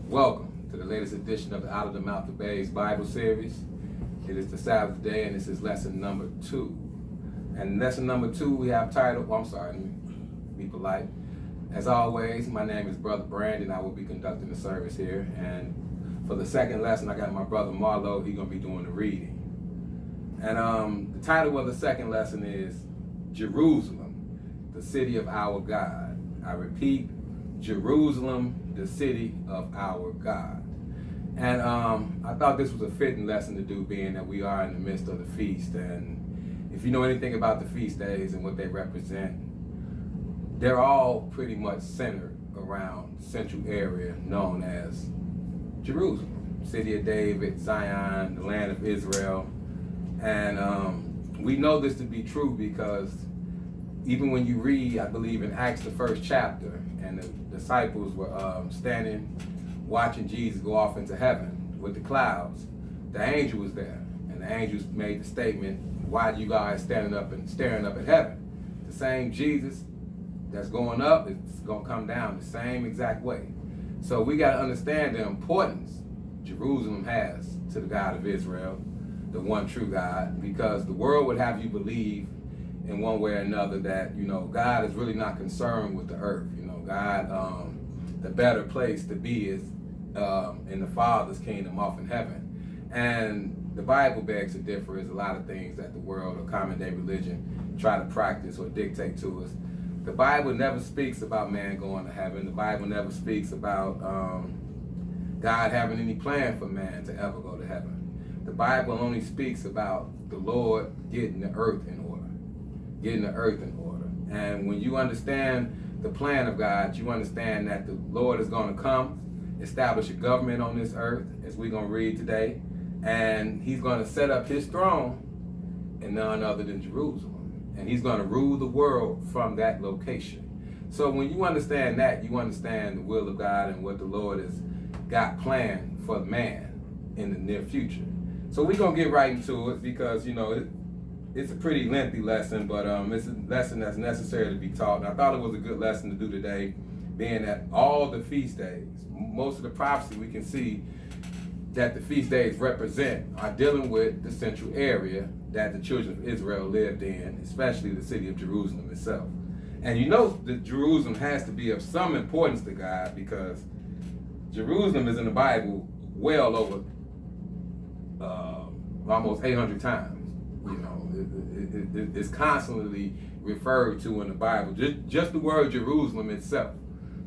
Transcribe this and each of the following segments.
Welcome to the latest edition of the Out of the Mouth of Babes Bible series. It is the Sabbath day, and this is lesson number 2. And lesson number 2 we have titled, let me be polite. As always, my name is Brother Brandon. I will be conducting the service here. And for the second lesson, I got my brother Marlo. He's going to be doing the reading. And the title of the second lesson is Jerusalem, the city of our God. I repeat, Jerusalem, the city of our God. And I thought this was a fitting lesson to do, being that we are in the midst of the feast. And if you know anything about the feast days and what they represent, they're all pretty much centered around the central area known as Jerusalem, city of David, Zion, the land of Israel. And we know this to be true because even when you read, I believe in Acts, the 1st chapter, and the disciples were standing watching Jesus go off into heaven with the clouds, the angel was there. And the angel made the statement, why are you guys standing up and staring up at heaven? The same Jesus that's going up, it's going to come down the same exact way. So we got to understand the importance Jerusalem has to the God of Israel, the one true God, because the world would have you believe in one way or another that, God is really not concerned with the earth. God, the better place to be is in the Father's kingdom off in heaven. And the Bible begs to differ. There's a lot of things that the world or common day religion try to practice or dictate to us. The Bible never speaks about man going to heaven. The Bible never speaks about God having any plan for man to ever go to heaven. The Bible only speaks about the Lord getting the earth in order. Getting the earth in order. And when you understand the plan of God, you understand that the Lord is going to come, establish a government on this earth, as we're going to read today, and he's going to set up his throne in none other than Jerusalem. And he's going to rule the world from that location. So when you understand that, you understand the will of God and what the Lord has got planned for man in the near future. So we're going to get right into it because, it's a pretty lengthy lesson, but it's a lesson that's necessary to be taught. And I thought it was a good lesson to do today, being that all the feast days, most of the prophecy we can see that the feast days represent are dealing with the central area that the children of Israel lived in, especially the city of Jerusalem itself. And that Jerusalem has to be of some importance to God because Jerusalem is in the Bible well over almost 800 times. It's constantly referred to in the Bible. Just the word Jerusalem itself.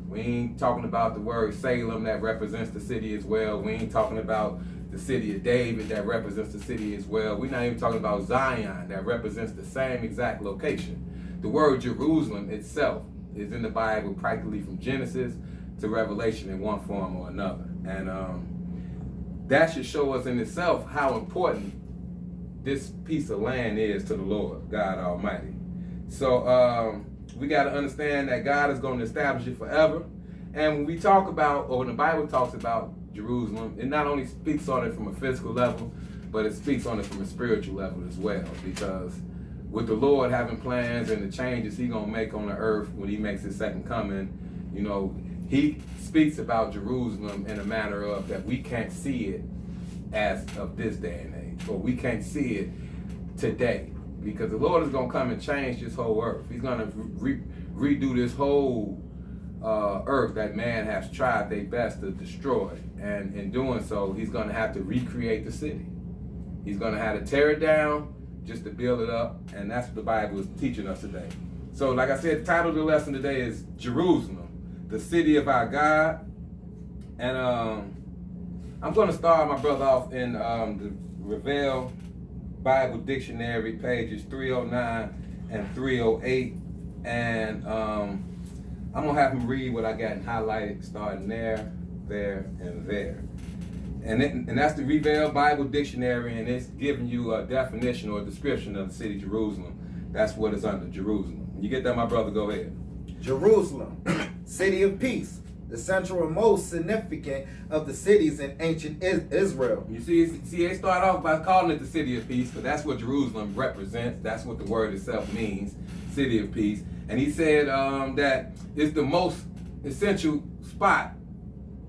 We ain't talking about the word Salem that represents the city as well. We ain't talking about the city of David that represents the city as well. We're not even talking about Zion that represents the same exact location. The word Jerusalem itself is in the Bible practically from Genesis to Revelation in one form or another. And that should show us in itself how important this piece of land is to the Lord, God Almighty. So we got to understand that God is going to establish it forever. And when we talk about, or when the Bible talks about Jerusalem, it not only speaks on it from a physical level, but it speaks on it from a spiritual level as well. Because with the Lord having plans and the changes he's going to make on the earth when he makes his second coming, he speaks about Jerusalem in a manner of that we can't see it as of this day and age, or we can't see it today, because the Lord is going to come and change this whole earth. He's going to redo this whole earth that man has tried their best to destroy, and in doing so, he's going to have to recreate the city. He's going to have to tear it down just to build it up, and that's what the Bible is teaching us today. So, like I said, the title of the lesson today is Jerusalem, the city of our God, and I'm going to start my brother off in the Revell Bible Dictionary, pages 309 and 308. And I'm going to have him read what I got highlighted, starting there, and there. And that's the Revell Bible Dictionary, and it's giving you a definition or a description of the city of Jerusalem. That's what is under Jerusalem. You get that, my brother? Go ahead. Jerusalem, city of peace, the central and most significant of the cities in ancient Israel. You see, they start off by calling it the city of peace, but that's what Jerusalem represents. That's what the word itself means, city of peace. And he said that it's the most essential spot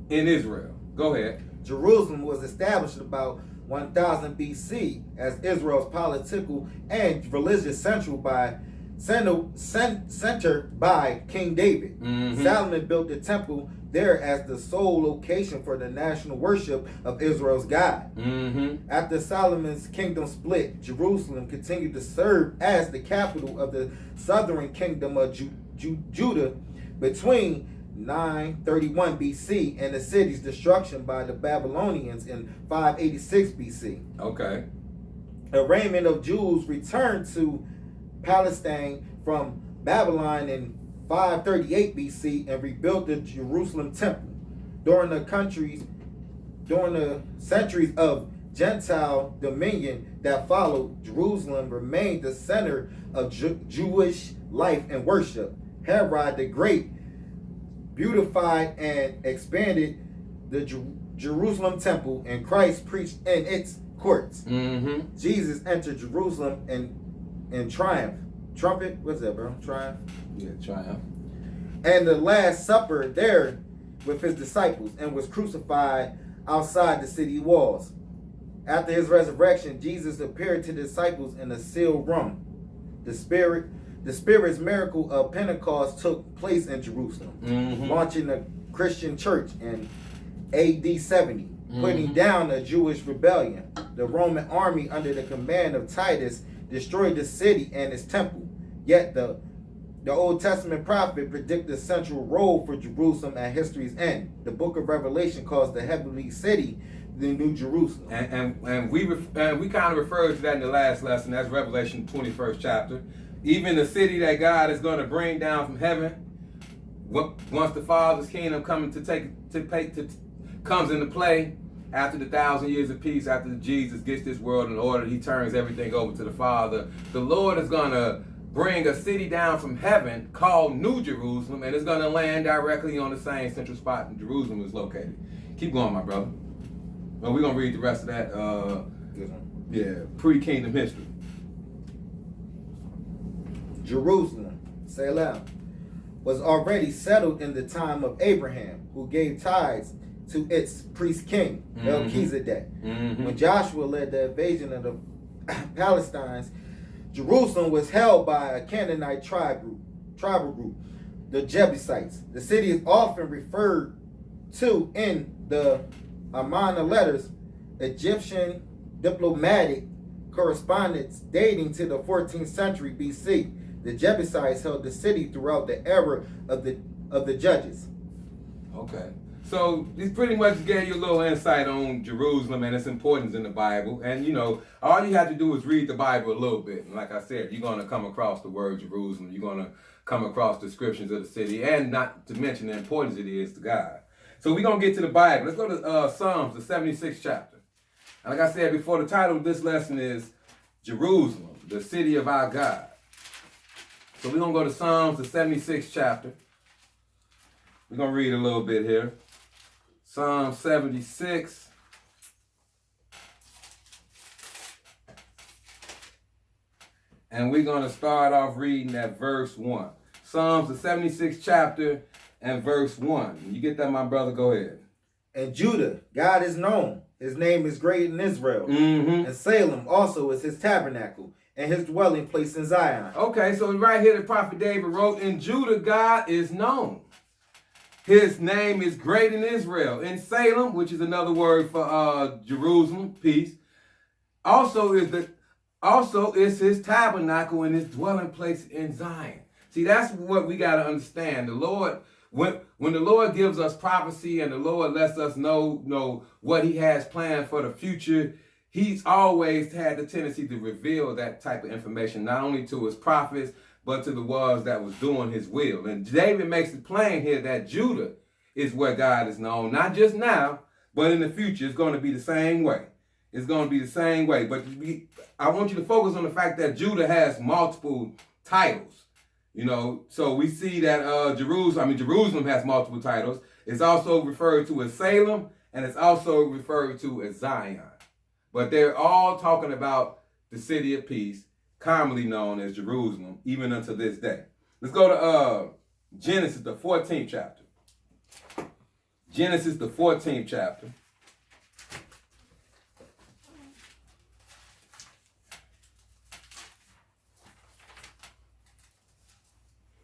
in Israel. Go ahead. Jerusalem was established about 1000 BC as Israel's political and religious central centered by King David. Mhm. Solomon built the temple there as the sole location for the national worship of Israel's God. Mm-hmm. After Solomon's kingdom split, Jerusalem continued to serve as the capital of the southern kingdom of Judah between 931 BC and the city's destruction by the Babylonians in 586 BC. Okay. The remnant of Jews returned to Palestine from Babylon in 538 BC and rebuilt the Jerusalem temple. During the centuries of Gentile dominion that followed, Jerusalem remained the center of Jewish life and worship. Herod the Great beautified and expanded the Jerusalem temple, and Christ preached in its courts. Mm-hmm. Jesus entered Jerusalem in triumph. Trumpet? What's that, bro? Triumph? Yeah, triumph. And the Last Supper there with his disciples, and was crucified outside the city walls. After his resurrection, Jesus appeared to the disciples in a sealed room. The Spirit's miracle of Pentecost took place in Jerusalem, Mm-hmm. launching the Christian church in AD 70, putting Mm-hmm. down a Jewish rebellion. The Roman army under the command of Titus destroyed the city and its temple. Yet the Old Testament prophet predicted a central role for Jerusalem at history's end. The book of Revelation calls the heavenly city the New Jerusalem. And we kind of referred to that in the last lesson. That's Revelation 21st chapter. Even the city that God is going to bring down from heaven, once the Father's kingdom comes into play, after the 1,000 years of peace, after Jesus gets this world in order, he turns everything over to the Father. The Lord is going to bring a city down from heaven called New Jerusalem, and it's going to land directly on the same central spot in Jerusalem is located. Keep going, my brother. Well, we're going to read the rest of that, pre-kingdom history. Jerusalem, Selah, was already settled in the time of Abraham, who gave tithes to its priest king, Melchizedek. Mm-hmm. When Joshua led the invasion of the Palestinians, Jerusalem was held by a Canaanite tribal group, the Jebusites. The city is often referred to in the Amarna letters, Egyptian diplomatic correspondence dating to the 14th century BC. The Jebusites held the city throughout the era of the judges. Okay. So this pretty much gave you a little insight on Jerusalem and its importance in the Bible. And, all you have to do is read the Bible a little bit. And like I said, you're going to come across the word Jerusalem. You're going to come across descriptions of the city, and not to mention the importance it is to God. So we're going to get to the Bible. Let's go to Psalms, the 76th chapter. And like I said before, the title of this lesson is Jerusalem, the city of our God. So we're going to go to Psalms, the 76th chapter. We're going to read a little bit here. Psalm 76. And we're going to start off reading at verse 1. Psalms, the 76th chapter and verse 1. You get that, my brother? Go ahead. In Judah, God is known. His name is great in Israel. Mm-hmm. And Salem also is his tabernacle and his dwelling place in Zion. Okay, so right here the prophet David wrote, in Judah, God is known. His name is great in Israel. In Salem, which is another word for Jerusalem, peace, also is his tabernacle and his dwelling place in Zion. See, that's what we got to understand. The Lord, when the Lord gives us prophecy and the Lord lets us know what he has planned for the future, he's always had the tendency to reveal that type of information, not only to his prophets, but to the ones that was doing his will. And David makes it plain here that Judah is where God is known, not just now, but in the future. It's going to be the same way. It's going to be the same way. But I want you to focus on the fact that Judah has multiple titles. So we see that Jerusalem has multiple titles. It's also referred to as Salem, and it's also referred to as Zion. But they're all talking about the city of peace, commonly known as Jerusalem, even unto this day. Let's go to Genesis, the 14th chapter. Genesis, the 14th chapter.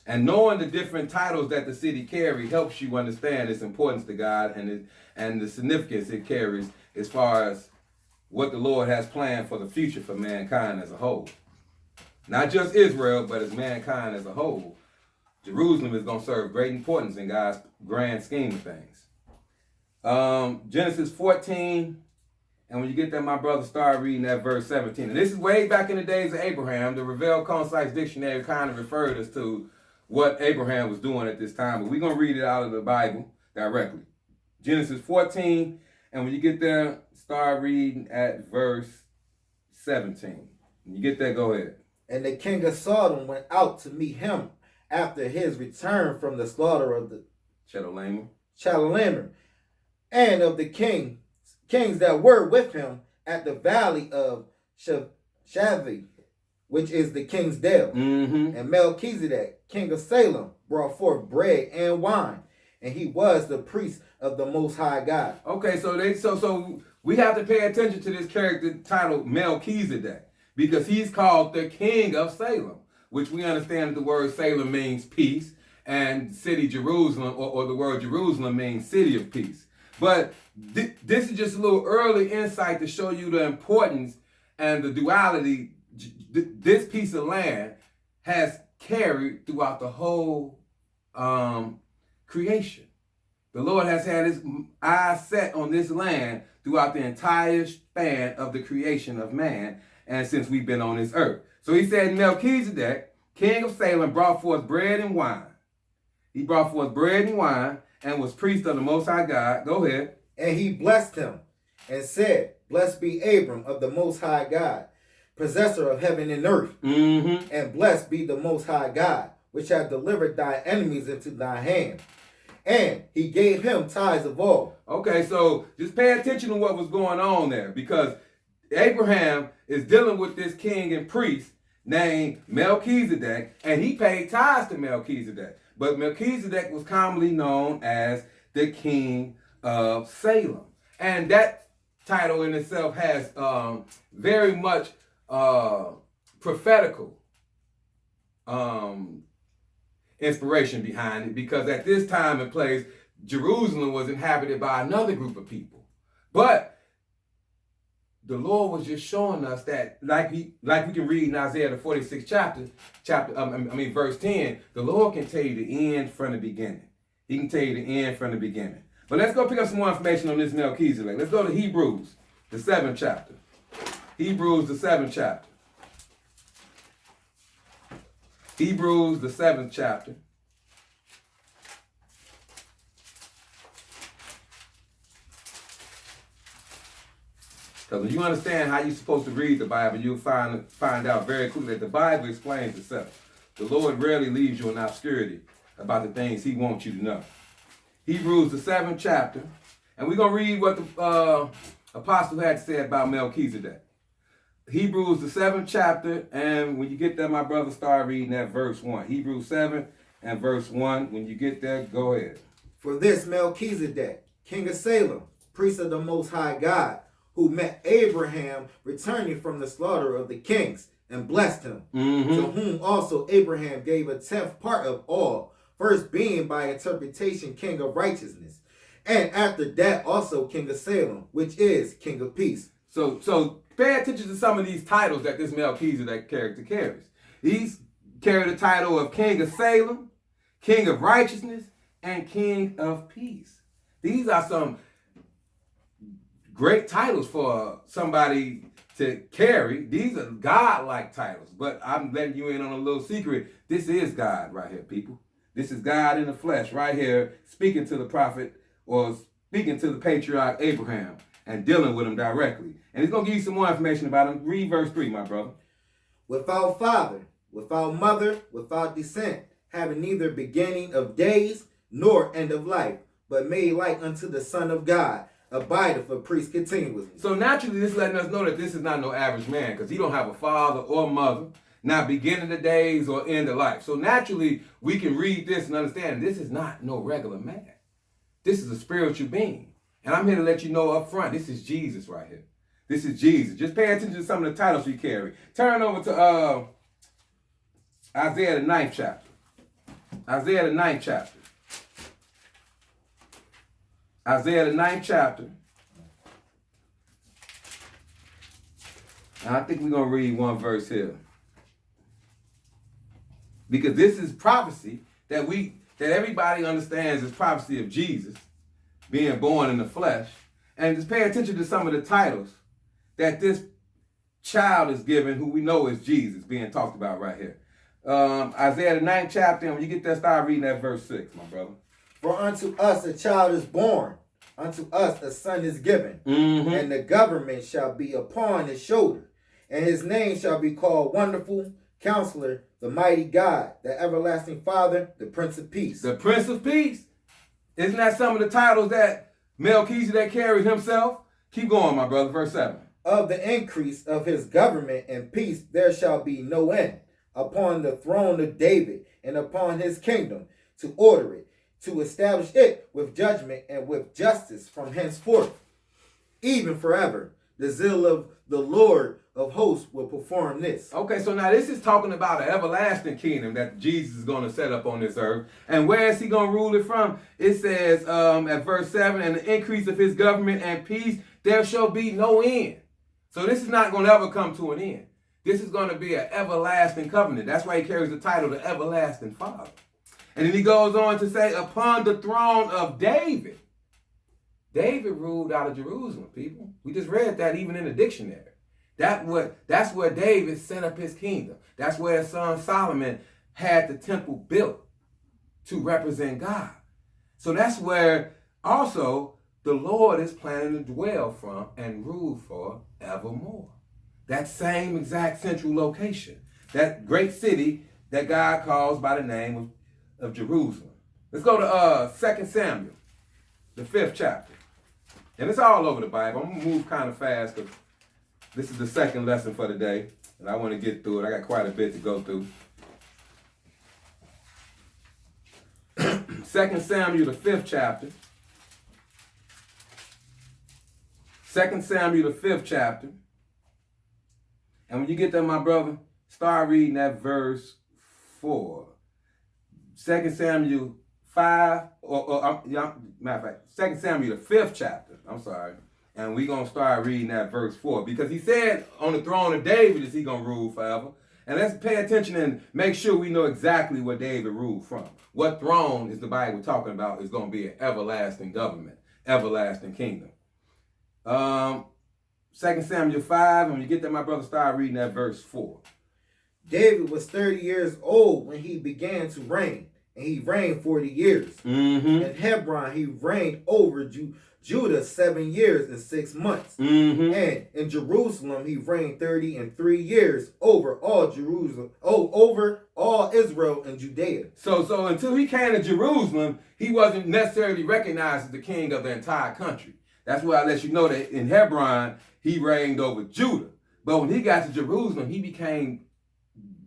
And knowing the different titles that the city carries helps you understand its importance to God and the significance it carries as far as what the Lord has planned for the future for mankind as a whole. Not just Israel, but as mankind as a whole. Jerusalem is going to serve great importance in God's grand scheme of things. Genesis 14, and when you get there, my brother, start reading that verse 17. And this is way back in the days of Abraham. The Revell Concise Dictionary kind of referred us to what Abraham was doing at this time, but we're going to read it out of the Bible directly. Genesis 14, and when you get there, start reading at verse 17. When you get there, go ahead. And the king of Sodom went out to meet him after his return from the slaughter of the Chedorlaomer, and of the kings that were with him at the valley of Shaveh, which is the king's dale. Mm-hmm. And Melchizedek, king of Salem, brought forth bread and wine, and he was the priest of the Most High God. Okay, so we have to pay attention to this character titled Melchizedek, because he's called the king of Salem, which we understand that the word Salem means peace, and city Jerusalem, or the word Jerusalem means city of peace. But this is just a little early insight to show you the importance and the duality this piece of land has carried throughout the whole creation. The Lord has had his eyes set on this land throughout the entire span of the creation of man, and since we've been on this earth. So he said, Melchizedek, king of Salem, brought forth bread and wine. He brought forth bread and wine and was priest of the Most High God. Go ahead. And he blessed him and said, Blessed be Abram of the Most High God, possessor of heaven and earth. Mm-hmm. And blessed be the Most High God, which hath delivered thy enemies into thy hand. And he gave him tithes of all. Okay, so just pay attention to what was going on there, because Abraham is dealing with this king and priest named Melchizedek, and he paid tithes to Melchizedek. But Melchizedek was commonly known as the king of Salem. And that title in itself has very much prophetical inspiration behind it, because at this time and place, Jerusalem was inhabited by another group of people. But the Lord was just showing us that, like we can read in Isaiah the 46th verse 10, the Lord can tell you the end from the beginning. He can tell you the end from the beginning. But let's go pick up some more information on this Melchizedek. Let's go to Hebrews, the 7th chapter. Hebrews, the 7th chapter. Hebrews, the 7th chapter. Because when you understand how you're supposed to read the Bible, you'll find out very quickly that the Bible explains itself. The Lord rarely leaves you in obscurity about the things he wants you to know. Hebrews, the 7th chapter. And we're going to read what the apostle had to say about Melchizedek. Hebrews, the 7th chapter. And when you get there, my brother, start reading at verse 1. Hebrews 7 and verse 1. When you get there, go ahead. For this Melchizedek, king of Salem, priest of the Most High God, who met Abraham returning from the slaughter of the kings, and blessed him, to whom also Abraham gave a 10th part of all, first being by interpretation king of righteousness, and after that also king of Salem, which is king of peace. So pay attention to some of these titles that this Melchizedek character carries. He's carried the title of king of Salem, king of righteousness, and king of peace. These are some great titles for somebody to carry. These are God-like titles, but I'm letting you in on a little secret. This is God right here, people. This is God in the flesh right here, speaking to the prophet, or speaking to the patriarch Abraham and dealing with him directly. And he's going to give you some more information about him. Read verse 3, my brother. Without father, without mother, without descent, having neither beginning of days nor end of life, but made like unto the Son of God, abideth for priest continuously. So naturally, this is letting us know that this is not no average man, because he don't have a father or mother, not beginning of days or end of life. So naturally, we can read this and understand this is not no regular man. This is a spiritual being. And I'm here to let you know up front, this is Jesus right here. This is Jesus. Just pay attention to some of the titles we carry. Turn over to Isaiah the 9th chapter. Isaiah the 9th chapter. Isaiah the 9th chapter. And I think we're going to read one verse here. Because this is prophecy that everybody understands is prophecy of Jesus being born in the flesh. And just pay attention to some of the titles that this child is given, who we know is Jesus, being talked about right here. Isaiah the 9th chapter, and when you get there, start reading that verse 6, my brother. For unto us a child is born, unto us a son is given, and the government shall be upon his shoulder, and his name shall be called Wonderful, Counselor, the Mighty God, the Everlasting Father, the Prince of Peace. The Prince of Peace. Isn't that some of the titles that Melchizedek carried himself? Keep going, my brother. Verse 7. Of the increase of his government and peace there shall be no end, upon the throne of David and upon his kingdom, to order it, to establish it with judgment and with justice from henceforth, even forever. The zeal of the Lord of hosts will perform this. Okay, so now this is talking about an everlasting kingdom that Jesus is going to set up on this earth. And where is he going to rule it from? It says at verse 7, and the increase of his government and peace, there shall be no end. So this is not going to ever come to an end. This is going to be an everlasting covenant. That's why he carries the title, the Everlasting Father. And then he goes on to say, upon the throne of David. David ruled out of Jerusalem, people. We just read that even in the dictionary. That's where David set up his kingdom. That's where his son Solomon had the temple built to represent God. So that's where also the Lord is planning to dwell from and rule for evermore. That same exact central location, that great city that God calls by the name of Jerusalem. Let's go to 2 Samuel, the 5th chapter. And it's all over the Bible. I'm going to move kind of fast because this is the second lesson for the day, and I want to get through it. I got quite a bit to go through. 2 Samuel, the 5th chapter. 2 Samuel, the 5th chapter. And when you get there, my brother, start reading that verse 4. 2 Samuel 5, matter of fact, 2 Samuel, the 5th chapter. I'm sorry. And we're going to start reading that verse 4. Because he said on the throne of David is he going to rule forever. And let's pay attention and make sure we know exactly what David ruled from. What throne is the Bible talking about is going to be an everlasting government, everlasting kingdom. 2 Samuel 5, and when you get there, my brother, start reading that verse 4. David was 30 years old when he began to reign, and he reigned 40 years. In Hebron, he reigned over Judah 7 years and 6 months. And in Jerusalem, he reigned 33 years over all over all Israel and Judea. So until he came to Jerusalem, he wasn't necessarily recognized as the king of the entire country. That's why I let you know that in Hebron, he reigned over Judah. But when he got to Jerusalem, he became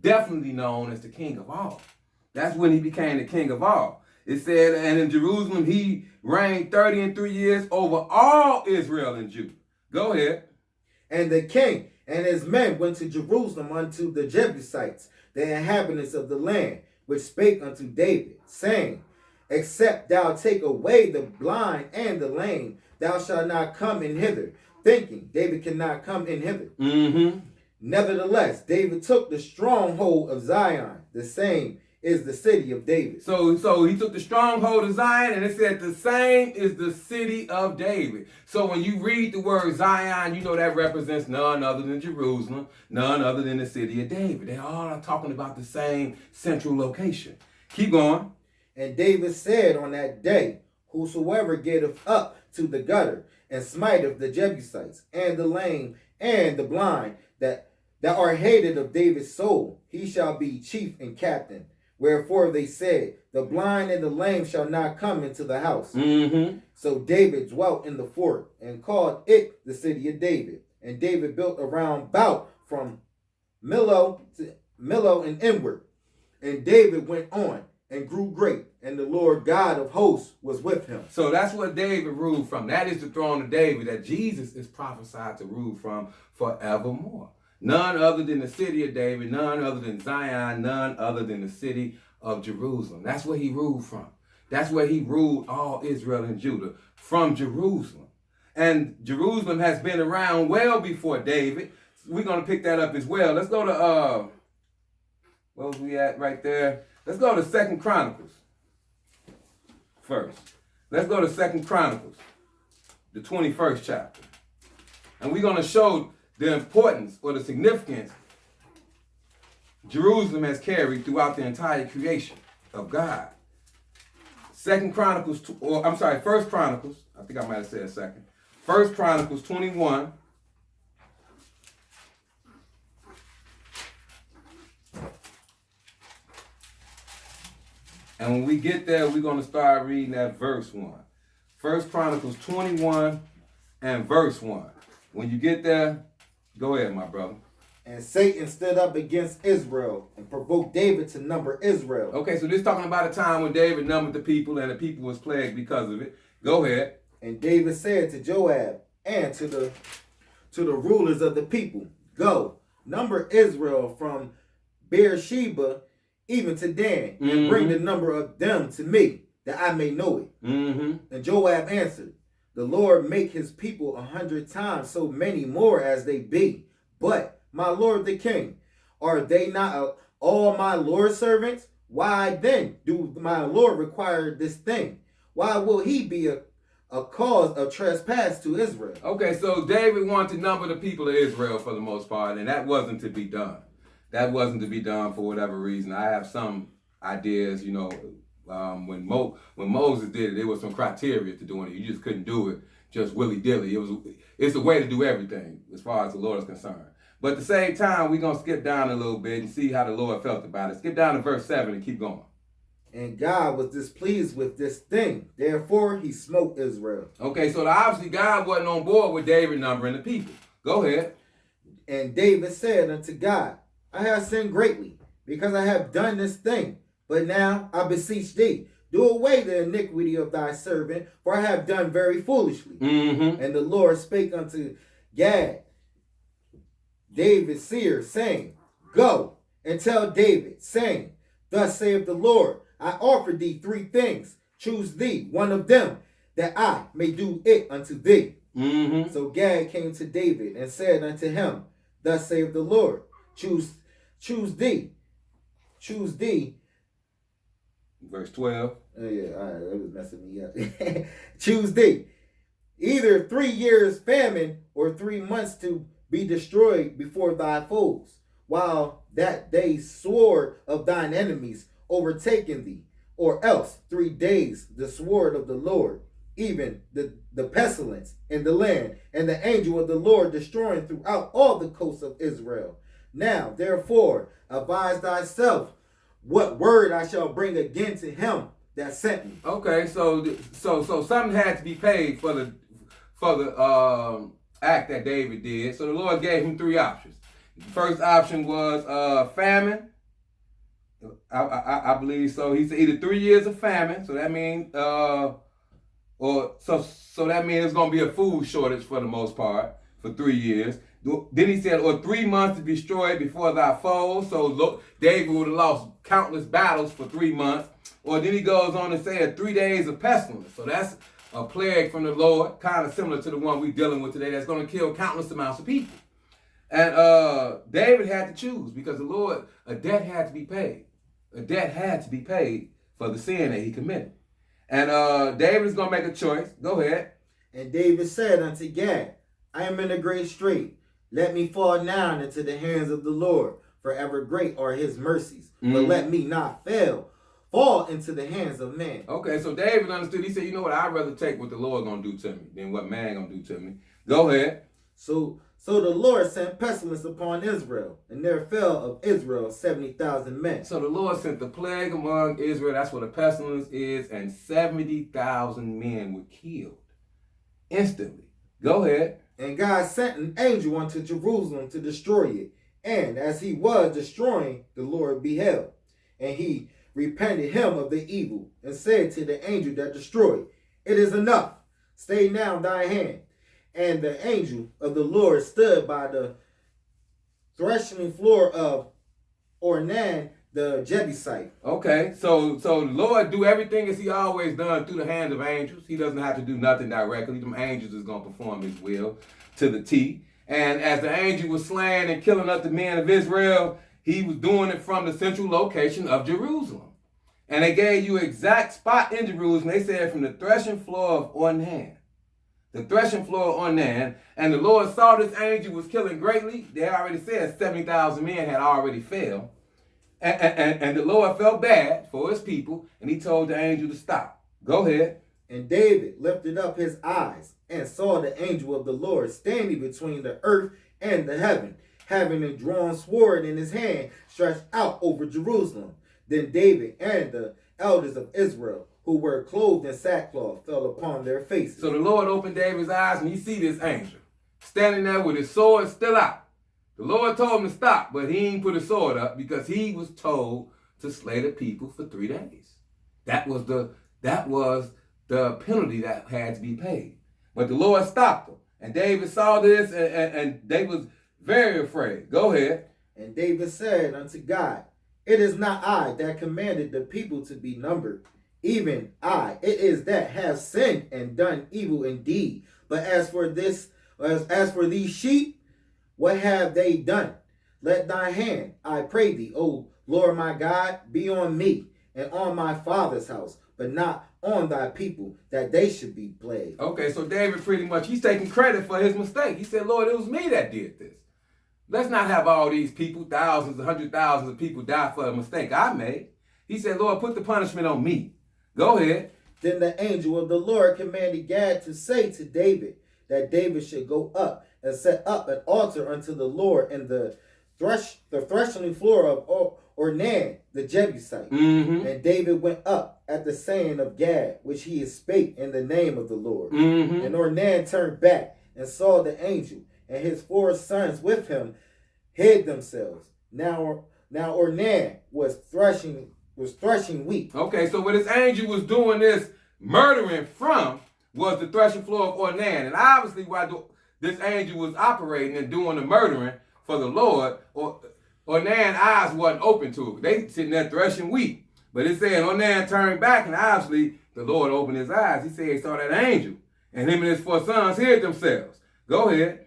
definitely known as the king of all. That's when he became the king of all. It said, and in Jerusalem, he reigned 33 years over all Israel and Judah. Go ahead. And the king and his men went to Jerusalem unto the Jebusites, the inhabitants of the land, which spake unto David, saying, except thou take away the blind and the lame, thou shalt not come in hither. Thinking David cannot come in hither. Nevertheless, David took the stronghold of Zion. The same is the city of David. So he took the stronghold of Zion, and it said the same is the city of David. So when you read the word Zion, you know that represents none other than Jerusalem, none other than the city of David. They all are talking about the same central location. Keep going. And David said on that day, whosoever getteth up to the gutter and smiteth the Jebusites and the lame and the blind that are hated of David's soul, he shall be chief and captain. Wherefore they said, the blind and the lame shall not come into the house. So David dwelt in the fort and called it the city of David. And David built around about from Millo and inward. And David went on and grew great, and the Lord God of hosts was with him. So that's what David ruled from. That is the throne of David that Jesus is prophesied to rule from forevermore. None other than the city of David, none other than Zion, none other than the city of Jerusalem. That's where he ruled from. That's where he ruled all Israel and Judah, from Jerusalem. And Jerusalem has been around well before David. We're going to pick that up as well. Let's go to, where was we at right there? Let's go to 2 Chronicles first. Let's go to 2 Chronicles, the 21st chapter. And we're going to show the importance or the significance Jerusalem has carried throughout the entire creation of God. 1 Chronicles, I think I might have said second. 1 Chronicles 21. And when we get there, we're going to start reading at verse 1. 1 Chronicles 21 and verse 1. When you get there, go ahead, my brother. And Satan stood up against Israel and provoked David to number Israel. Okay, so this is talking about a time when David numbered the people and the people was plagued because of it. Go ahead. And David said to Joab and to the rulers of the people, go, number Israel from Beersheba even to Dan, and bring the number of them to me, that I may know it. And Joab answered, the Lord make his people 100 times so many more as they be. But, my lord the king, are they not all my Lord's servants? Why then do my Lord require this thing? Why will he be a cause of trespass to Israel? Okay, so David wanted to number the people of Israel for the most part, and that wasn't to be done. That wasn't to be done for whatever reason. I have some ideas, when Moses did it, there was some criteria to doing it. You just couldn't do it just willy-dilly. It's a way to do everything as far as the Lord is concerned. But at the same time, we're going to skip down a little bit and see how the Lord felt about it. Skip down to verse 7 and keep going. And God was displeased with this thing. Therefore, he smote Israel. Okay, so obviously God wasn't on board with David numbering the people. Go ahead. And David said unto God, I have sinned greatly, because I have done this thing. But now I beseech thee, do away the iniquity of thy servant, for I have done very foolishly. And the Lord spake unto Gad, David's seer, saying, go and tell David, saying, thus saith the Lord, I offer thee 3 things. Choose thee one of them, that I may do it unto thee. So Gad came to David and said unto him, thus saith the Lord, choose thee. Verse 12. Oh yeah, all right, that was messing me up. Choose thee. Either 3 years famine or 3 months to be destroyed before thy foes, while that day sword of thine enemies overtaken thee, or else 3 days the sword of the Lord, even the pestilence in the land, and the angel of the Lord destroying throughout all the coasts of Israel. Now, therefore, advise thyself what word I shall bring again to him that sent me. Okay, so something had to be paid for the act that David did. So the Lord gave him 3 options. The first option was famine. I believe so. He said either 3 years of famine. So that means so that means it's gonna be a food shortage for the most part for 3 years. Then he said, or 3 months to be destroyed before thy foes. So David would have lost countless battles for 3 months. Or then he goes on to say 3 days of pestilence. So that's a plague from the Lord, kind of similar to the one we're dealing with today, that's going to kill countless amounts of people. And David had to choose because the Lord, a debt had to be paid. A debt had to be paid for the sin that he committed. And David is going to make a choice. Go ahead. And David said unto Gad, I am in a great strait. Let me fall down into the hands of the Lord, for ever great are his mercies. But let me not fall into the hands of man. Okay, so David understood. He said, you know what? I'd rather take what the Lord going to do to me than what man going to do to me. Go ahead. So the Lord sent pestilence upon Israel, and there fell of Israel 70,000 men. So the Lord sent the plague among Israel. That's what a pestilence is. And 70,000 men were killed instantly. Go ahead. And God sent an angel unto Jerusalem to destroy it. And as he was destroying, the Lord beheld. And he repented him of the evil, and said to the angel that destroyed, It is enough. Stay now thy hand. And the angel of the Lord stood by the threshing floor of Ornan the Jebusite. Okay, so the Lord do everything as he always done through the hands of angels. He doesn't have to do nothing directly. Them angels is going to perform his will to the T. And as the angel was slaying and killing up the men of Israel, he was doing it from the central location of Jerusalem. And they gave you exact spot in Jerusalem. They said from the threshing floor of Ornan. The threshing floor of Ornan. And the Lord saw this angel was killing greatly. They already said 70,000 men had already fell. And the Lord felt bad for his people, and he told the angel to stop. Go ahead. And David lifted up his eyes and saw the angel of the Lord standing between the earth and the heaven, having a drawn sword in his hand stretched out over Jerusalem. Then David and the elders of Israel, who were clothed in sackcloth, fell upon their faces. So the Lord opened David's eyes, and he see this angel standing there with his sword still out. The Lord told him to stop, but he ain't put his sword up because he was told to slay the people for 3 days. That was the penalty that had to be paid. But the Lord stopped him. And David saw this, and they was very afraid. Go ahead. And David said unto God, It is not I that commanded the people to be numbered, even I. It is that have sinned and done evil indeed. But as for these sheep, what have they done? Let thy hand, I pray thee, O Lord my God, be on me and on my father's house, but not on thy people, that they should be plagued. Okay, so David pretty much, he's taking credit for his mistake. He said, Lord, it was me that did this. Let's not have all these people, thousands, 100,000 of people die for a mistake I made. He said, Lord, put the punishment on me. Go ahead. Then the angel of the Lord commanded Gad to say to David that David should go up and set up an altar unto the Lord in the threshing floor of Ornan the Jebusite. Mm-hmm. And David went up at the saying of Gad, which he had spake in the name of the Lord. Mm-hmm. And Ornan turned back and saw the angel, and his 4 sons with him hid themselves. Now Ornan was threshing wheat. Okay, so what this angel was doing this murdering from was the threshing floor of Ornan. And obviously while this angel was operating and doing the murdering for the Lord, Ornan's eyes wasn't open to it. They sitting there threshing wheat. But it said Ornan turned back, and obviously the Lord opened his eyes. He said he saw that angel, and him and his 4 sons hid themselves. Go ahead.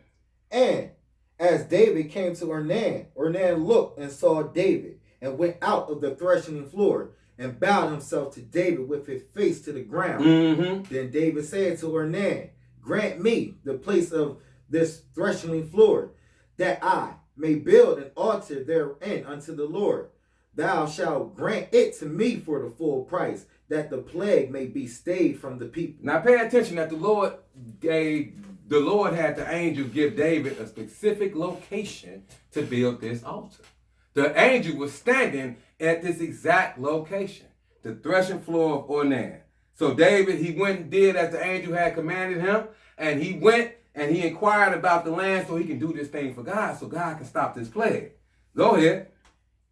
And as David came to Ornan looked and saw David, and went out of the threshing floor, and bowed himself to David with his face to the ground. Mm-hmm. Then David said to Ornan, Grant me the place of this threshing floor, that I may build an altar therein unto the Lord. Thou shalt grant it to me for the full price, that the plague may be stayed from the people. Now pay attention that the Lord had the angel give David a specific location to build this altar. The angel was standing at this exact location, the threshing floor of Ornan. So David, he went and did as the angel had commanded him, and he went and he inquired about the land so he can do this thing for God, so God can stop this plague. Go ahead.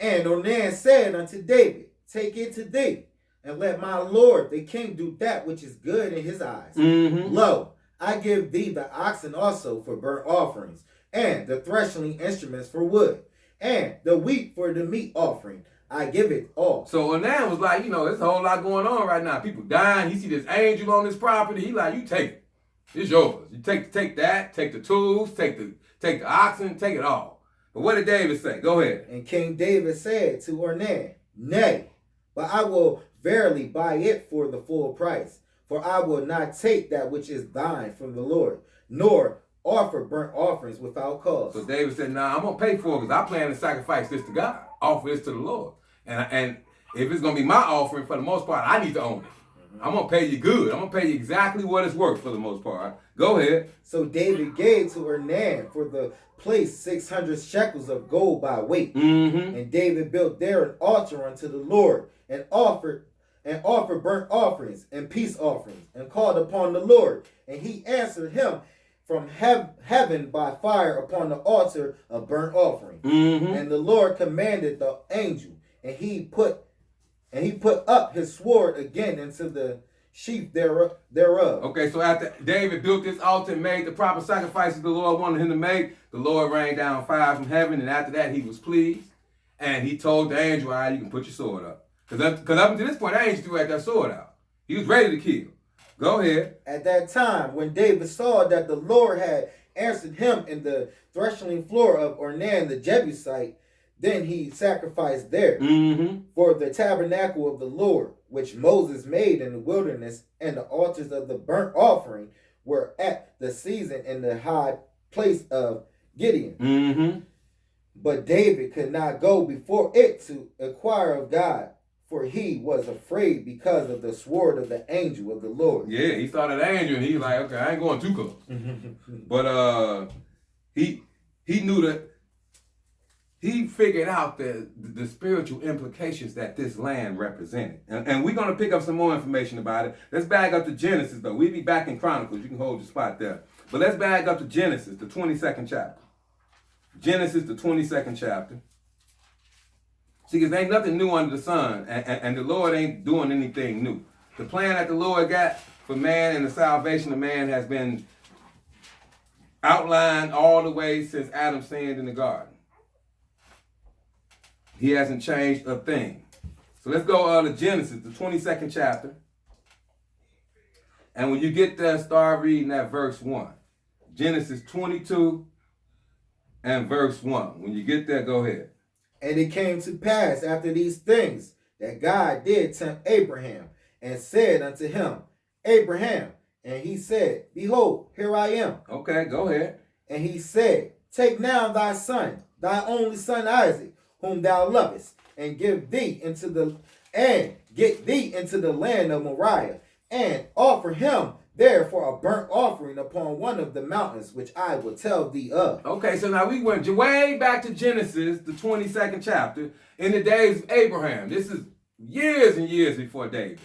And Ornan said unto David, Take it to thee, and let my lord the king do that which is good in his eyes. Mm-hmm. Lo, I give thee the oxen also for burnt offerings, and the threshing instruments for wood, and the wheat for the meat offering. I give it all. So Ornan was like, there's a whole lot going on right now. People dying. He see this angel on this property. He like, you take it. It's yours. You take that, take the tools, take the oxen, take it all. But what did David say? Go ahead. And King David said to Ornan, Nay, but I will verily buy it for the full price. For I will not take that which is thine from the Lord, nor offer burnt offerings without cause. So David said, I'm going to pay for it because I plan to sacrifice this to God. Offer this to the Lord. And if it's going to be my offering, for the most part, I need to own it. I'm going to pay you good. I'm going to pay you exactly what it's worth for the most part. Go ahead. So David gave to Ornan for the place 600 shekels of gold by weight. Mm-hmm. And David built there an altar unto the Lord, and offered burnt offerings and peace offerings, and called upon the Lord. And he answered him from heaven by fire upon the altar of burnt offering. Mm-hmm. And the Lord commanded the angel, and he put And he put up his sword again into the sheath thereof. Okay, so after David built this altar and made the proper sacrifices the Lord wanted him to make, the Lord rained down fire from heaven, and after that he was pleased. And he told the angel, all right, you can put your sword up. Because up until this point, the angel threw that sword out. He was ready to kill. Go ahead. At that time, when David saw that the Lord had answered him in the threshing floor of Ornan the Jebusite, then he sacrificed there. For the tabernacle of the Lord, which Moses made in the wilderness, and the altars of the burnt offering were at the season in the high place of Gideon. But David could not go before it to inquire of God, for he was afraid because of the sword of the angel of the Lord. Yeah, he saw that angel and he was like, okay, I ain't going too close. But he knew that he figured out the spiritual implications that this land represented. And we're going to pick up some more information about it. Let's back up to Genesis, though. We'll be back in Chronicles. You can hold your spot there. But let's back up to Genesis, the 22nd chapter. Genesis, the 22nd chapter. See, because ain't nothing new under the sun, and the Lord ain't doing anything new. The plan that the Lord got for man and the salvation of man has been outlined all the way since Adam sinned in the garden. He hasn't changed a thing. So let's go to Genesis, the 22nd chapter. And when you get there, start reading that verse 1. Genesis 22 and verse 1. When you get there, go ahead. And it came to pass after these things that God did tempt Abraham and said unto him, Abraham. And he said, Behold, here I am. Okay, go ahead. And he said, Take now thy son, thy only son Isaac, whom thou lovest, and get thee into the land of Moriah, and offer him there for a burnt offering upon one of the mountains which I will tell thee of. Okay, so now we went way back to Genesis, the 22nd chapter, in the days of Abraham. This is years and years before David.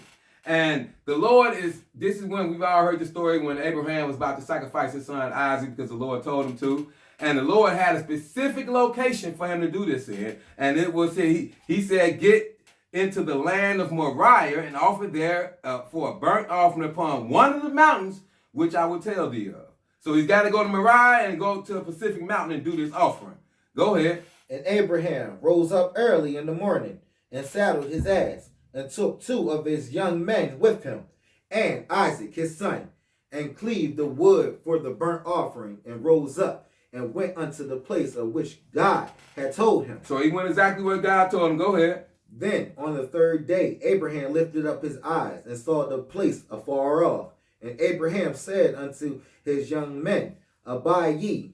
And the Lord this is when we've all heard the story when Abraham was about to sacrifice his son Isaac because the Lord told him to. And the Lord had a specific location for him to do this in. And it was, he said, get into the land of Moriah and offer there for a burnt offering upon one of the mountains, which I will tell thee of. So he's got to go to Moriah and go to a Pacific mountain and do this offering. Go ahead. And Abraham rose up early in the morning and saddled his ass and took 2 of his young men with him and Isaac his son and cleaved the wood for the burnt offering and rose up and went unto the place of which God had told him. So he went exactly where God told him. Go ahead. Then on the 3rd day, Abraham lifted up his eyes and saw the place afar off. And Abraham said unto his young men, Abide ye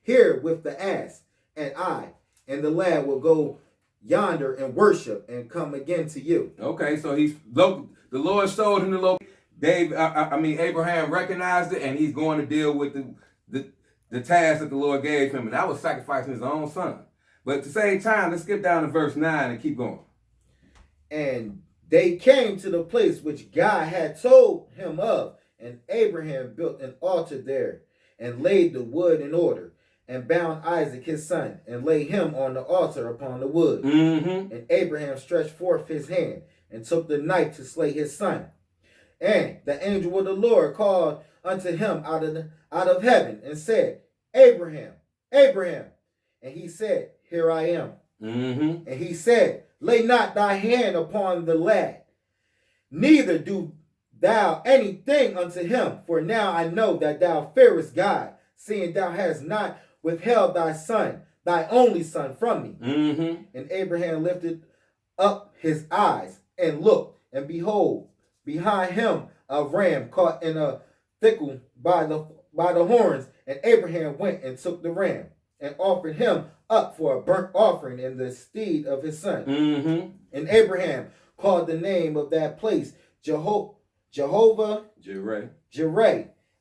here with the ass, and I and the lad will go yonder and worship and come again to you. Okay, so the Lord showed him the location. Abraham recognized it, and he's going to deal with the task that the Lord gave him, and that was sacrificing his own son. But at the same time, let's skip down to verse 9 and keep going. And they came to the place which God had told him of, and Abraham built an altar there, and laid the wood in order, and bound Isaac his son, and laid him on the altar upon the wood. And Abraham stretched forth his hand, and took the knife to slay his son. And the angel of the Lord called unto him out of heaven, and said, Abraham, Abraham. And he said, Here I am. And he said, Lay not thy hand upon the lad, neither do thou anything unto him. For now I know that thou fearest God, seeing thou hast not withheld thy son, thy only son, from me. And Abraham lifted up his eyes and looked, and behold, behind him a ram caught in a thicket by the horns. And Abraham went and took the ram, and offered him up for a burnt offering in the stead of his son. And Abraham called the name of that place Jehovah Jireh,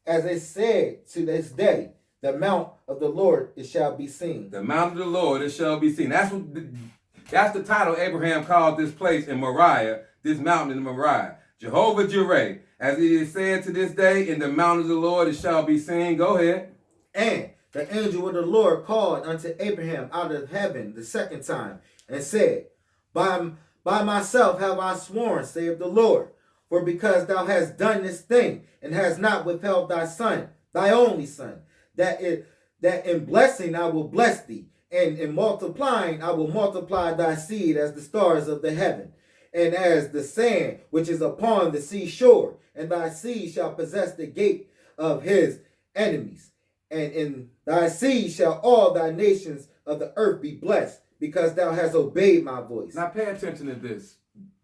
as it said to this day, the mount of the Lord it shall be seen. The mount of the Lord it shall be seen. That's the title Abraham called this place in Moriah, this mountain in Moriah. Jehovah Jireh, as it is said to this day, in the mount of the Lord it shall be seen. Go ahead. And the angel of the Lord called unto Abraham out of heaven the 2nd time, and said, By By myself have I sworn, saith the Lord. For because thou hast done this thing, and hast not withheld thy son, thy only son, that in blessing I will bless thee, and in multiplying I will multiply thy seed as the stars of the heaven, and as the sand which is upon the seashore, and thy seed shall possess the gate of his enemies. And in thy seed shall all thy nations of the earth be blessed, because thou hast obeyed my voice. Now pay attention to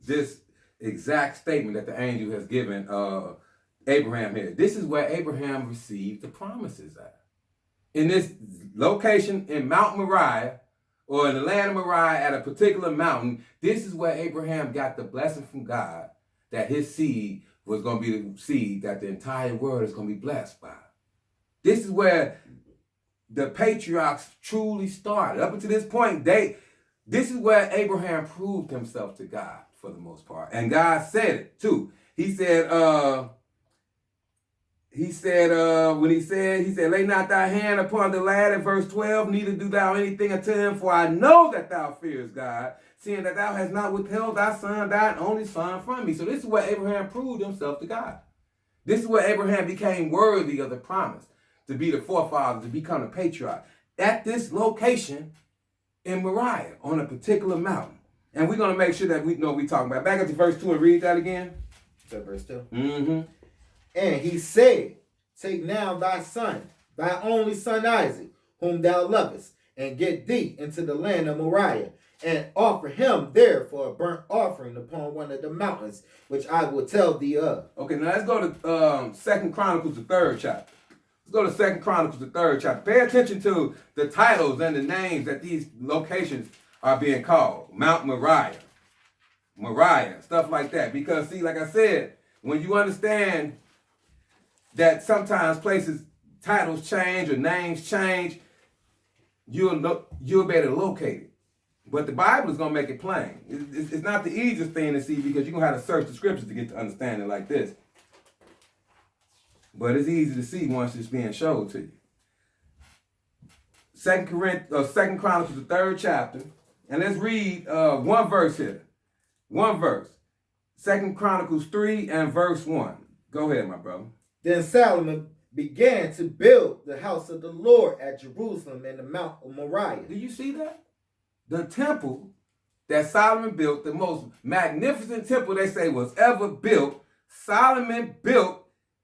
this exact statement that the angel has given Abraham here. This is where Abraham received the promises at. In this location in Mount Moriah, or in the land of Moriah at a particular mountain, this is where Abraham got the blessing from God that his seed was going to be the seed that the entire world is going to be blessed by. This is where the patriarchs truly started. Up until this point, this is where Abraham proved himself to God for the most part. And God said it too. He said, lay not thy hand upon the lad in verse 12, neither do thou anything unto him, for I know that thou fearest God, seeing that thou hast not withheld thy son, thine only son from me. So this is where Abraham proved himself to God. This is where Abraham became worthy of the promise to be the forefather, to become a patriarch. At this location in Moriah, on a particular mountain. And we're going to make sure that we know what we're talking about. Back up to verse 2 and read that again. Is that verse 2? Mm-hmm. And he said, take now thy son, thy only son Isaac, whom thou lovest, and get thee into the land of Moriah, and offer him there for a burnt offering upon one of the mountains, which I will tell thee of. Okay, now let's go to 2 Chronicles, the 3rd chapter. Let's go to 2 Chronicles, the 3rd chapter. Pay attention to the titles and the names that these locations are being called. Mount Moriah, stuff like that. Because, see, like I said, when you understand that sometimes places, titles change or names change, you'll be able to locate it. But the Bible is going to make it plain. It's not the easiest thing to see because you're going to have to search the scriptures to get to understand it like this. But it's easy to see once it's being showed to you. 2 Chronicles, the 3rd chapter. And let's read one verse here. One verse. 2 Chronicles 3 and verse 1. Go ahead, my brother. Then Solomon began to build the house of the Lord at Jerusalem in the Mount of Moriah. Do you see that? The temple that Solomon built, the most magnificent temple they say was ever built, Solomon built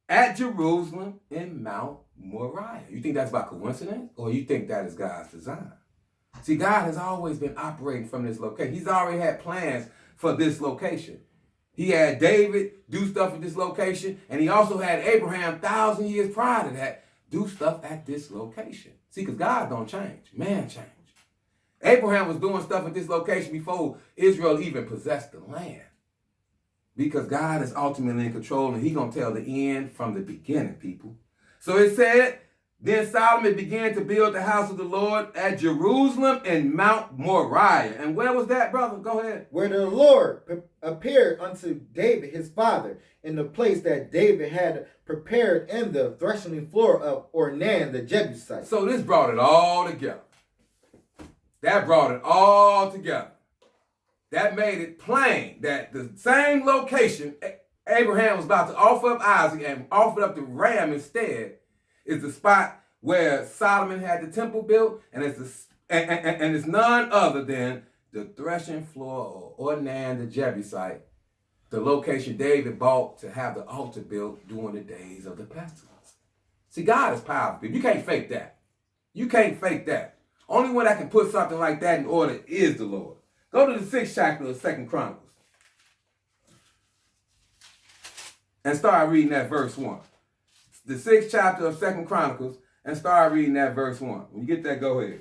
at Jerusalem in Mount Moriah. You think that's by coincidence? Or you think that is God's design? See, God has always been operating from this location. He's already had plans for this location. He had David do stuff at this location, and he also had Abraham 1,000 years prior to that do stuff at this location. See, because God don't change. Man change. Abraham was doing stuff at this location before Israel even possessed the land. Because God is ultimately in control, and he's going to tell the end from the beginning, people. So it said, then Solomon began to build the house of the Lord at Jerusalem and Mount Moriah. And where was that, brother? Go ahead. Where the Lord appeared unto David, his father, in the place that David had prepared in the threshing floor of Ornan the Jebusite. So this brought it all together. That brought it all together. That made it plain that the same location Abraham was about to offer up Isaac and offer up the ram instead is the spot where Solomon had the temple built, and it's none other than the threshing floor or Ornan the Jebusite, the location David bought to have the altar built during the days of the pestilence. See, God is powerful. You can't fake that. You can't fake that. Only one that can put something like that in order is the Lord. Go to the 6th chapter of 2 Chronicles and start reading that verse 1. The 6th chapter of 2 Chronicles and start reading that verse 1. When you get that, go ahead.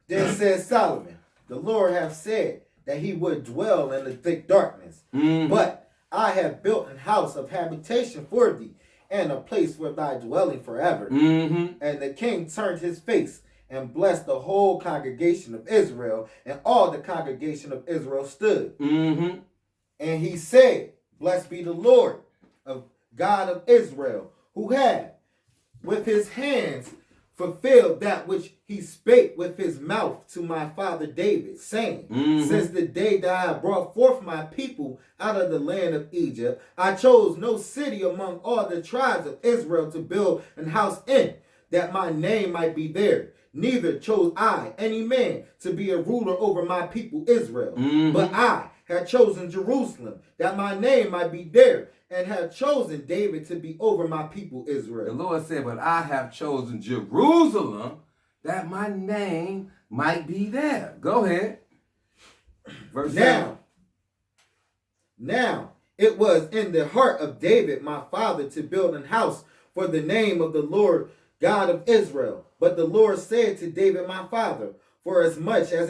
Then said Solomon, the Lord hath said that he would dwell in the thick darkness. Mm-hmm. But I have built an house of habitation for thee, and a place for thy dwelling forever. Mm-hmm. And the king turned his face and blessed the whole congregation of Israel, and all the congregation of Israel stood. Mm-hmm. And he said, blessed be the Lord of God of Israel, who had with his hands fulfill that which he spake with his mouth to my father David, saying, since the day that I brought forth my people out of the land of Egypt, I chose no city among all the tribes of Israel to build an house in, that my name might be there. Neither chose I any man to be a ruler over my people Israel, but I had chosen Jerusalem, that my name might be there, and had chosen David to be over my people Israel. The Lord said, but I have chosen Jerusalem, that my name might be there. Go ahead. Verse 7. Now it was in the heart of David my father to build an house for the name of the Lord God of Israel. But the Lord said to David my father, for as much as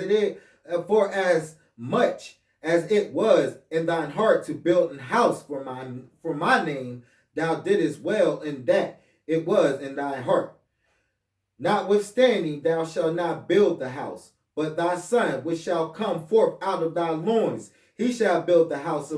it was in thine heart to build an house for my name, thou didst well in that it was in thy heart. Notwithstanding, thou shalt not build the house, but thy son, which shall come forth out of thy loins, he shall build the house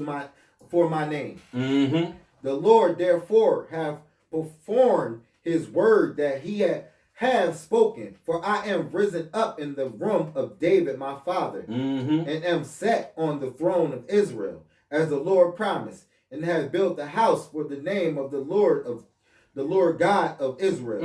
for my name. The Lord therefore have performed his word that he have spoken, for I am risen up in the room of David my father, and am set on the throne of Israel, as the Lord promised, and have built the house for the name of the Lord God of Israel.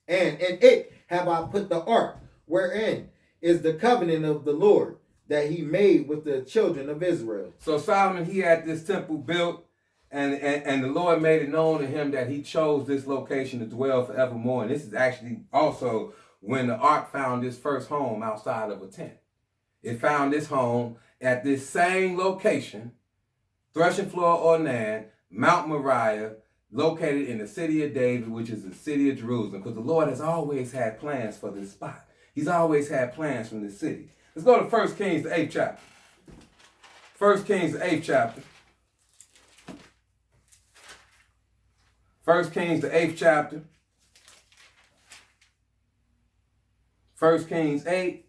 And in it have I put the ark, wherein is the covenant of the Lord that he made with the children of Israel. So Solomon, he had this temple built, and the Lord made it known to him that he chose this location to dwell forevermore. And this is actually also when the ark found its first home outside of a tent. It found this home at this same location, threshing floor Ornan, Mount Moriah, located in the city of David, which is the city of Jerusalem, because the Lord has always had plans for this spot. He's always had plans from this city. Let's go to 1 Kings, the 8th chapter. 1 Kings, the 8th chapter. 1 Kings, the 8th chapter. 1 Kings 8.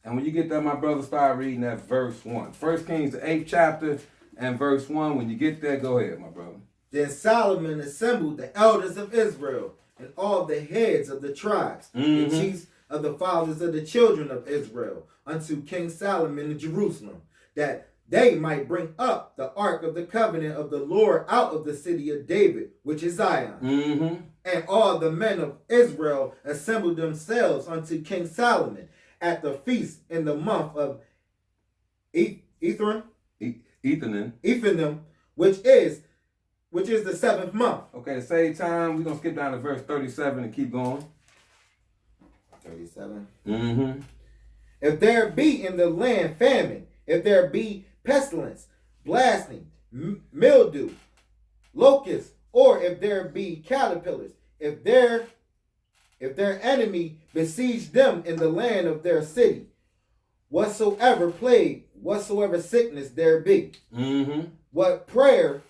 And when you get there, my brother, start reading at verse 1. 1 Kings, the 8th chapter and verse 1. When you get there, go ahead, my brother. Then Solomon assembled the elders of Israel and all the heads of the tribes, the chiefs of the fathers of the children of Israel, unto King Solomon in Jerusalem, that they might bring up the ark of the covenant of the Lord out of the city of David, which is Zion. And all the men of Israel assembled themselves unto King Solomon at the feast in the month of Ethanim, which is the 7th month. Okay, to save time, we're going to skip down to verse 37 and keep going. 37. If there be in the land famine, if there be pestilence, blasting, mildew, locusts, or if there be caterpillars, if their enemy besiege them in the land of their city, whatsoever plague, whatsoever sickness there be, what prayer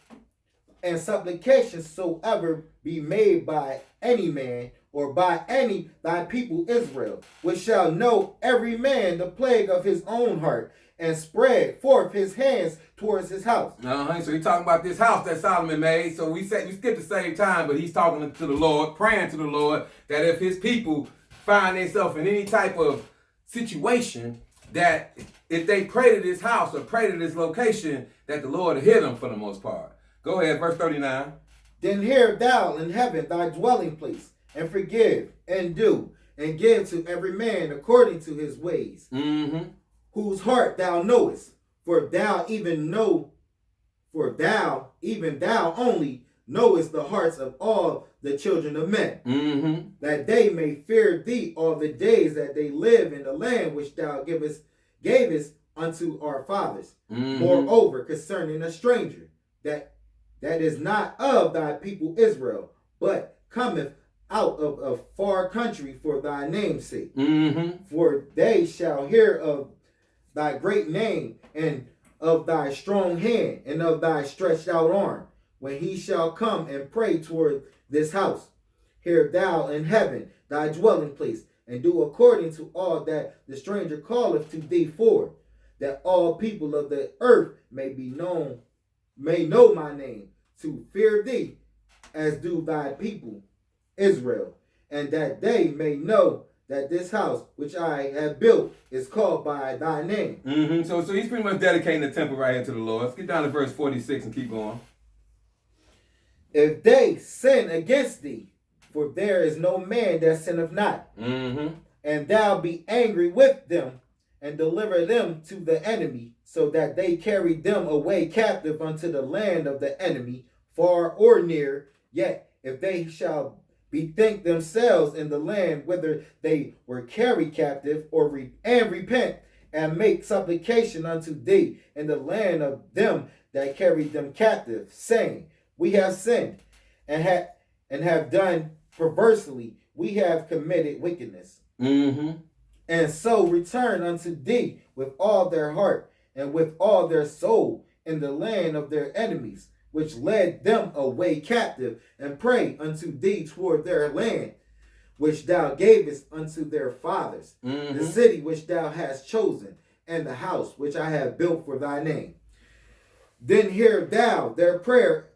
and supplication soever be made by any man or by any thy people Israel, which shall know every man the plague of his own heart, and spread forth his hands towards his house. So he's talking about this house that Solomon made. So we skipped the same time, but he's talking to the Lord, praying to the Lord, that if his people find themselves in any type of situation, that if they pray to this house or pray to this location, that the Lord will hear them for the most part. Go ahead, verse 39. Then hear thou in heaven thy dwelling place, and forgive, and do, and give to every man according to his ways, whose heart thou knowest, for thou even thou only knowest the hearts of all the children of men, that they may fear thee all the days that they live in the land which thou gavest unto our fathers. Moreover, concerning a stranger, that is not of thy people Israel, but cometh out of a far country for thy name's sake. For they shall hear of thy great name, and of thy strong hand, and of thy stretched out arm, when he shall come and pray toward this house. Hear thou in heaven thy dwelling place, and do according to all that the stranger calleth to thee for, that all people of the earth may know my name, to fear thee, as do thy people Israel, and that they may know that this house which I have built is called by thy name. Mm-hmm. So he's pretty much dedicating the temple right here to the Lord. Let's get down to verse 46 and keep going. If they sin against thee, for there is no man that sinneth not, Mm-hmm. and thou be angry with them, and deliver them to the enemy, so that they carry them away captive unto the land of the enemy, far or near, yet if they shall bethink themselves in the land whither they were carried captive, and repent, and make supplication unto thee in the land of them that carried them captive, saying, we have sinned, and have done perversely, we have committed wickedness. Mm-hmm. And so return unto thee with all their heart and with all their soul in the land of their enemies, which led them away captive, and pray unto thee toward their land, which thou gavest unto their fathers, Mm-hmm. the city which thou hast chosen, and the house which I have built for thy name. Then hear thou their prayer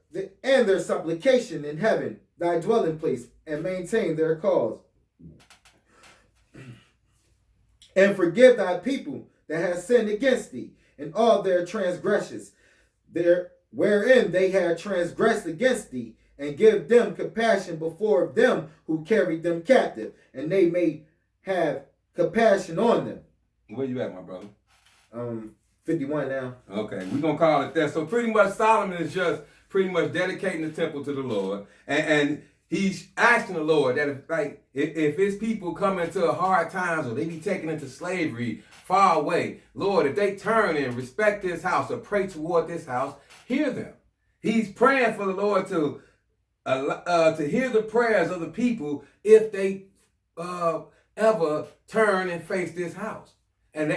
and their supplication in heaven, thy dwelling place, and maintain their cause. And forgive thy people that have sinned against thee, and all their transgressions, wherein they had transgressed against thee, and give them compassion before them who carried them captive, and they may have compassion on them. Where you at, my brother? 51 now. Okay, we're going to call it that. So pretty much Solomon is just pretty much dedicating the temple to the Lord. And he's asking the Lord that if his people come into hard times or they be taken into slavery far away, Lord, if they turn and respect this house or pray toward this house, hear them. He's praying for the Lord to hear the prayers of the people if they ever turn and face this house. And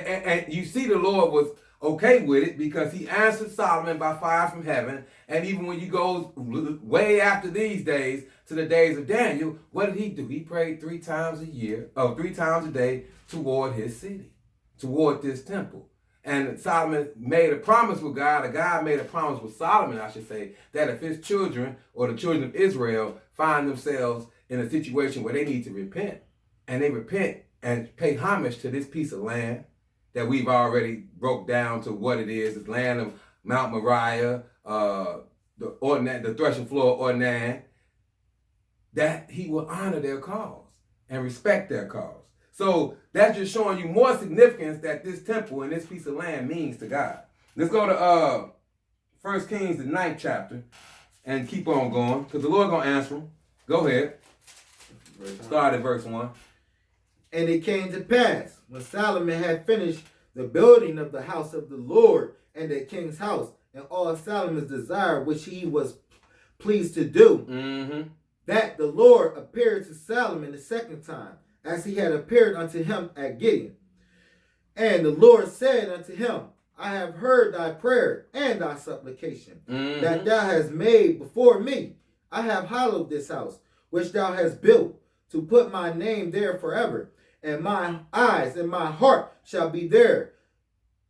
you see the Lord was okay with it because he answered Solomon by fire from heaven. And even when you go way after these days to the days of Daniel, what did he do? He prayed 3 times a day toward his city, toward this temple. And Solomon made a promise with God, or God made a promise with Solomon, I should say, that if his children or the children of Israel find themselves in a situation where they need to repent, and they repent and pay homage to this piece of land that we've already broke down to what it is, this land of Mount Moriah, the threshing floor of Ornan, that he will honor their cause and respect their cause. So that's just showing you more significance that this temple and this piece of land means to God. Let's go to 1 Kings, the 9th chapter, and keep on going, because the Lord going to answer them. Go ahead. Start at verse 1. And it came to pass, when Solomon had finished the building of the house of the Lord and the king's house, and all Solomon's desire which he was pleased to do, that the Lord appeared to Solomon the second time, as he had appeared unto him at Gibeon. And the Lord said unto him, I have heard thy prayer and thy supplication that thou hast made before me. I have hallowed this house, which thou hast built, to put my name there forever. And my eyes and my heart shall be there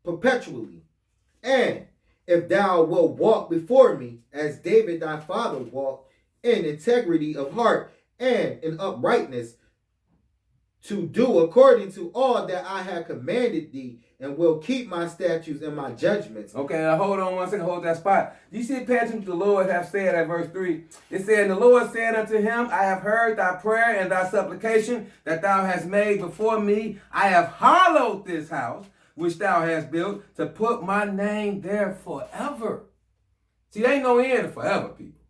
perpetually. And if thou wilt walk before me, as David thy father walked, in integrity of heart and in uprightness, to do according to all that I have commanded thee, and will keep my statutes and my judgments. Okay, now hold on one second, hold that spot. You see, pay attention to the Lord have said at verse 3. It said, and the Lord said unto him, I have heard thy prayer and thy supplication that thou hast made before me. I have hallowed this house which thou hast built, to put my name there forever. See, there ain't no end to forever, people.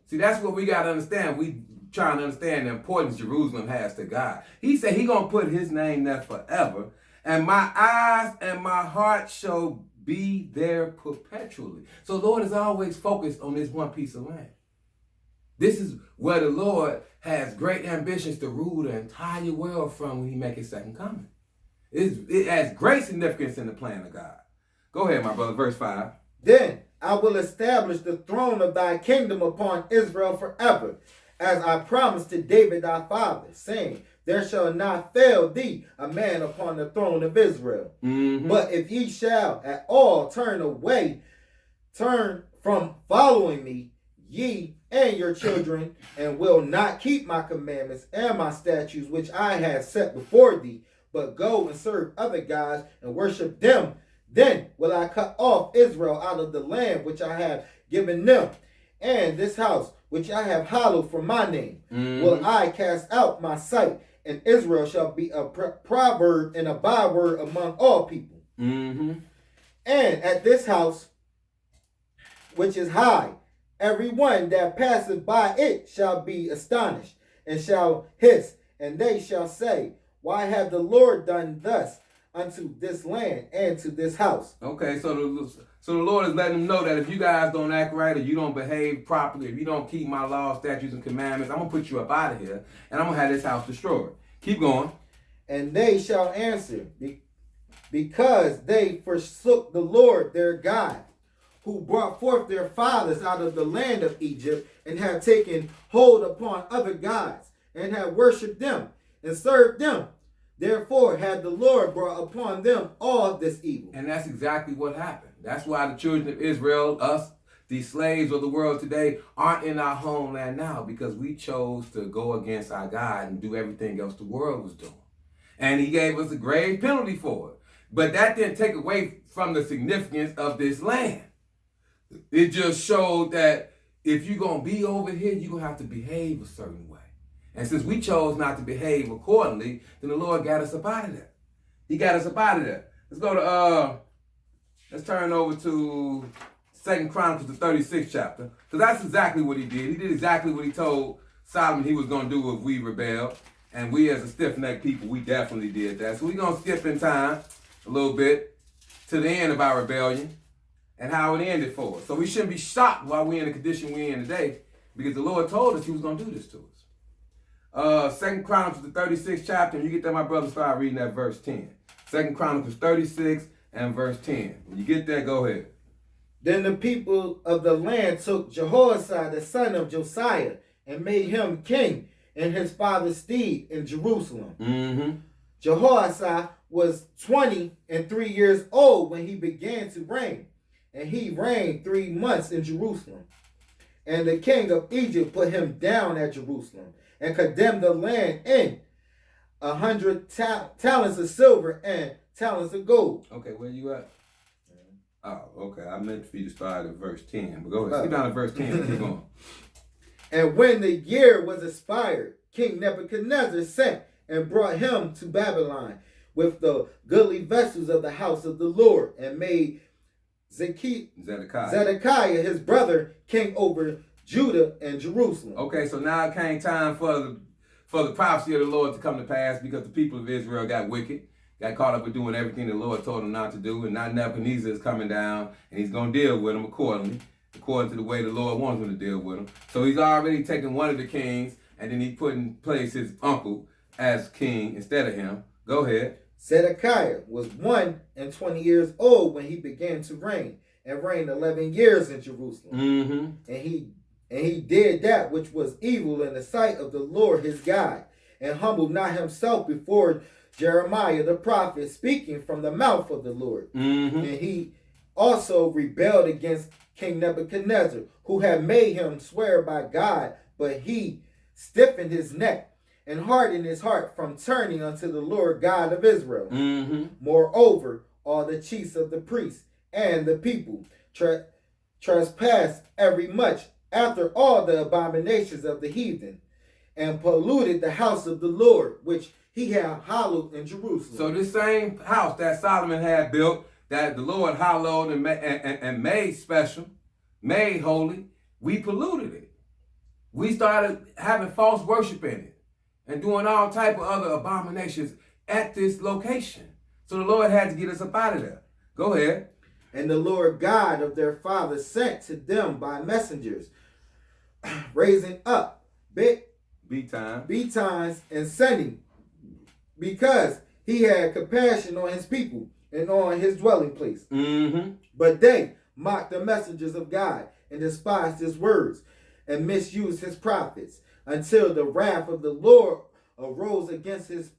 See, that's what we got to understand. We trying to understand the importance Jerusalem has to God. He said he going to put his name there forever. And my eyes and my heart shall be there perpetually. So Lord is always focused on this one piece of land. This is where the Lord has great ambitions to rule the entire world from when he make his second coming. It has great significance in the plan of God. Go ahead, my brother, verse 5. Then I will establish the throne of thy kingdom upon Israel forever, as I promised to David thy father, saying, there shall not fail thee a man upon the throne of Israel. But if ye shall at all turn from following me, ye and your children, and will not keep my commandments and my statutes which I have set before thee, but go and serve other gods and worship them, then will I cut off Israel out of the land which I have given them, and this house which I have hallowed for my name, will I cast out my sight, and Israel shall be a proverb and a byword among all people. And at this house which is high, every one that passeth by it shall be astonished, and shall hiss, and they shall say, why have the Lord done thus unto this land and to this house? Okay, so the Lord is letting them know that if you guys don't act right, or you don't behave properly, if you don't keep my laws, statutes, and commandments, I'm going to put you up out of here, and I'm going to have this house destroyed. Keep going. And they shall answer, because they forsook the Lord their God, who brought forth their fathers out of the land of Egypt, and have taken hold upon other gods, and have worshipped them, and served them. Therefore had the Lord brought upon them all this evil. And that's exactly what happened. That's why the children of Israel, us, these slaves of the world today, aren't in our homeland now, because we chose to go against our God and do everything else the world was doing. And he gave us a grave penalty for it. But that didn't take away from the significance of this land. It just showed that if you're going to be over here, you're going to have to behave a certain way. And since we chose not to behave accordingly, then the Lord got us up out of there. He got us up out of there. Let's go to, let's turn over to 2 Chronicles, the 36th chapter. Because that's exactly what he did. He did exactly what he told Solomon he was going to do if we rebelled. And we as a stiff-necked people, we definitely did that. So we're going to skip in time a little bit to the end of our rebellion and how it ended for us. So we shouldn't be shocked while we're in the condition we're in today, because the Lord told us he was going to do this to us. 2 Chronicles, the 36th chapter, and you get there, my brother, start reading that verse 10. 2 Chronicles 36 and verse 10. When you get there, go ahead. Then the people of the land took Jehoash, the son of Josiah, and made him king in his father's stead in Jerusalem. Jehoash was 23 years old when he began to reign, and he reigned 3 months in Jerusalem. And the king of Egypt put him down at Jerusalem, and condemned the land in 100 talents of silver and talents of gold. Okay, where you at? Oh, okay. I meant for you to start at verse 10, but go ahead. Skip down to verse 10 and keep going. And when the year was expired, King Nebuchadnezzar sent and brought him to Babylon with the goodly vessels of the house of the Lord, and made Zedekiah his brother king over Judah and Jerusalem. Okay, so now it came time for the prophecy of the Lord to come to pass, because the people of Israel got wicked, got caught up with doing everything the Lord told them not to do, and now Nebuchadnezzar is coming down, and he's going to deal with them according to the way the Lord wants him to deal with them. So he's already taken one of the kings, and then he put in place his uncle as king instead of him. Go ahead. Zedekiah was 21 years old when he began to reign, and reigned 11 years in Jerusalem. And he did that which was evil in the sight of the Lord his God, and humbled not himself before Jeremiah the prophet, speaking from the mouth of the Lord. And he also rebelled against King Nebuchadnezzar, who had made him swear by God, but he stiffened his neck and hardened his heart from turning unto the Lord God of Israel. Moreover, all the chiefs of the priests and the people trespassed every much after all the abominations of the heathen, and polluted the house of the Lord, which he had hallowed in Jerusalem. So this same house that Solomon had built, that the Lord hallowed and made special, made holy, we polluted it. We started having false worship in it and doing all type of other abominations at this location. So the Lord had to get us up out of there. Go ahead. And the Lord God of their fathers sent to them by messengers, raising up betimes and sending, because he had compassion on his people and on his dwelling place. But they mocked the messengers of God, and despised his words, and misused his prophets, until the wrath of the Lord arose against his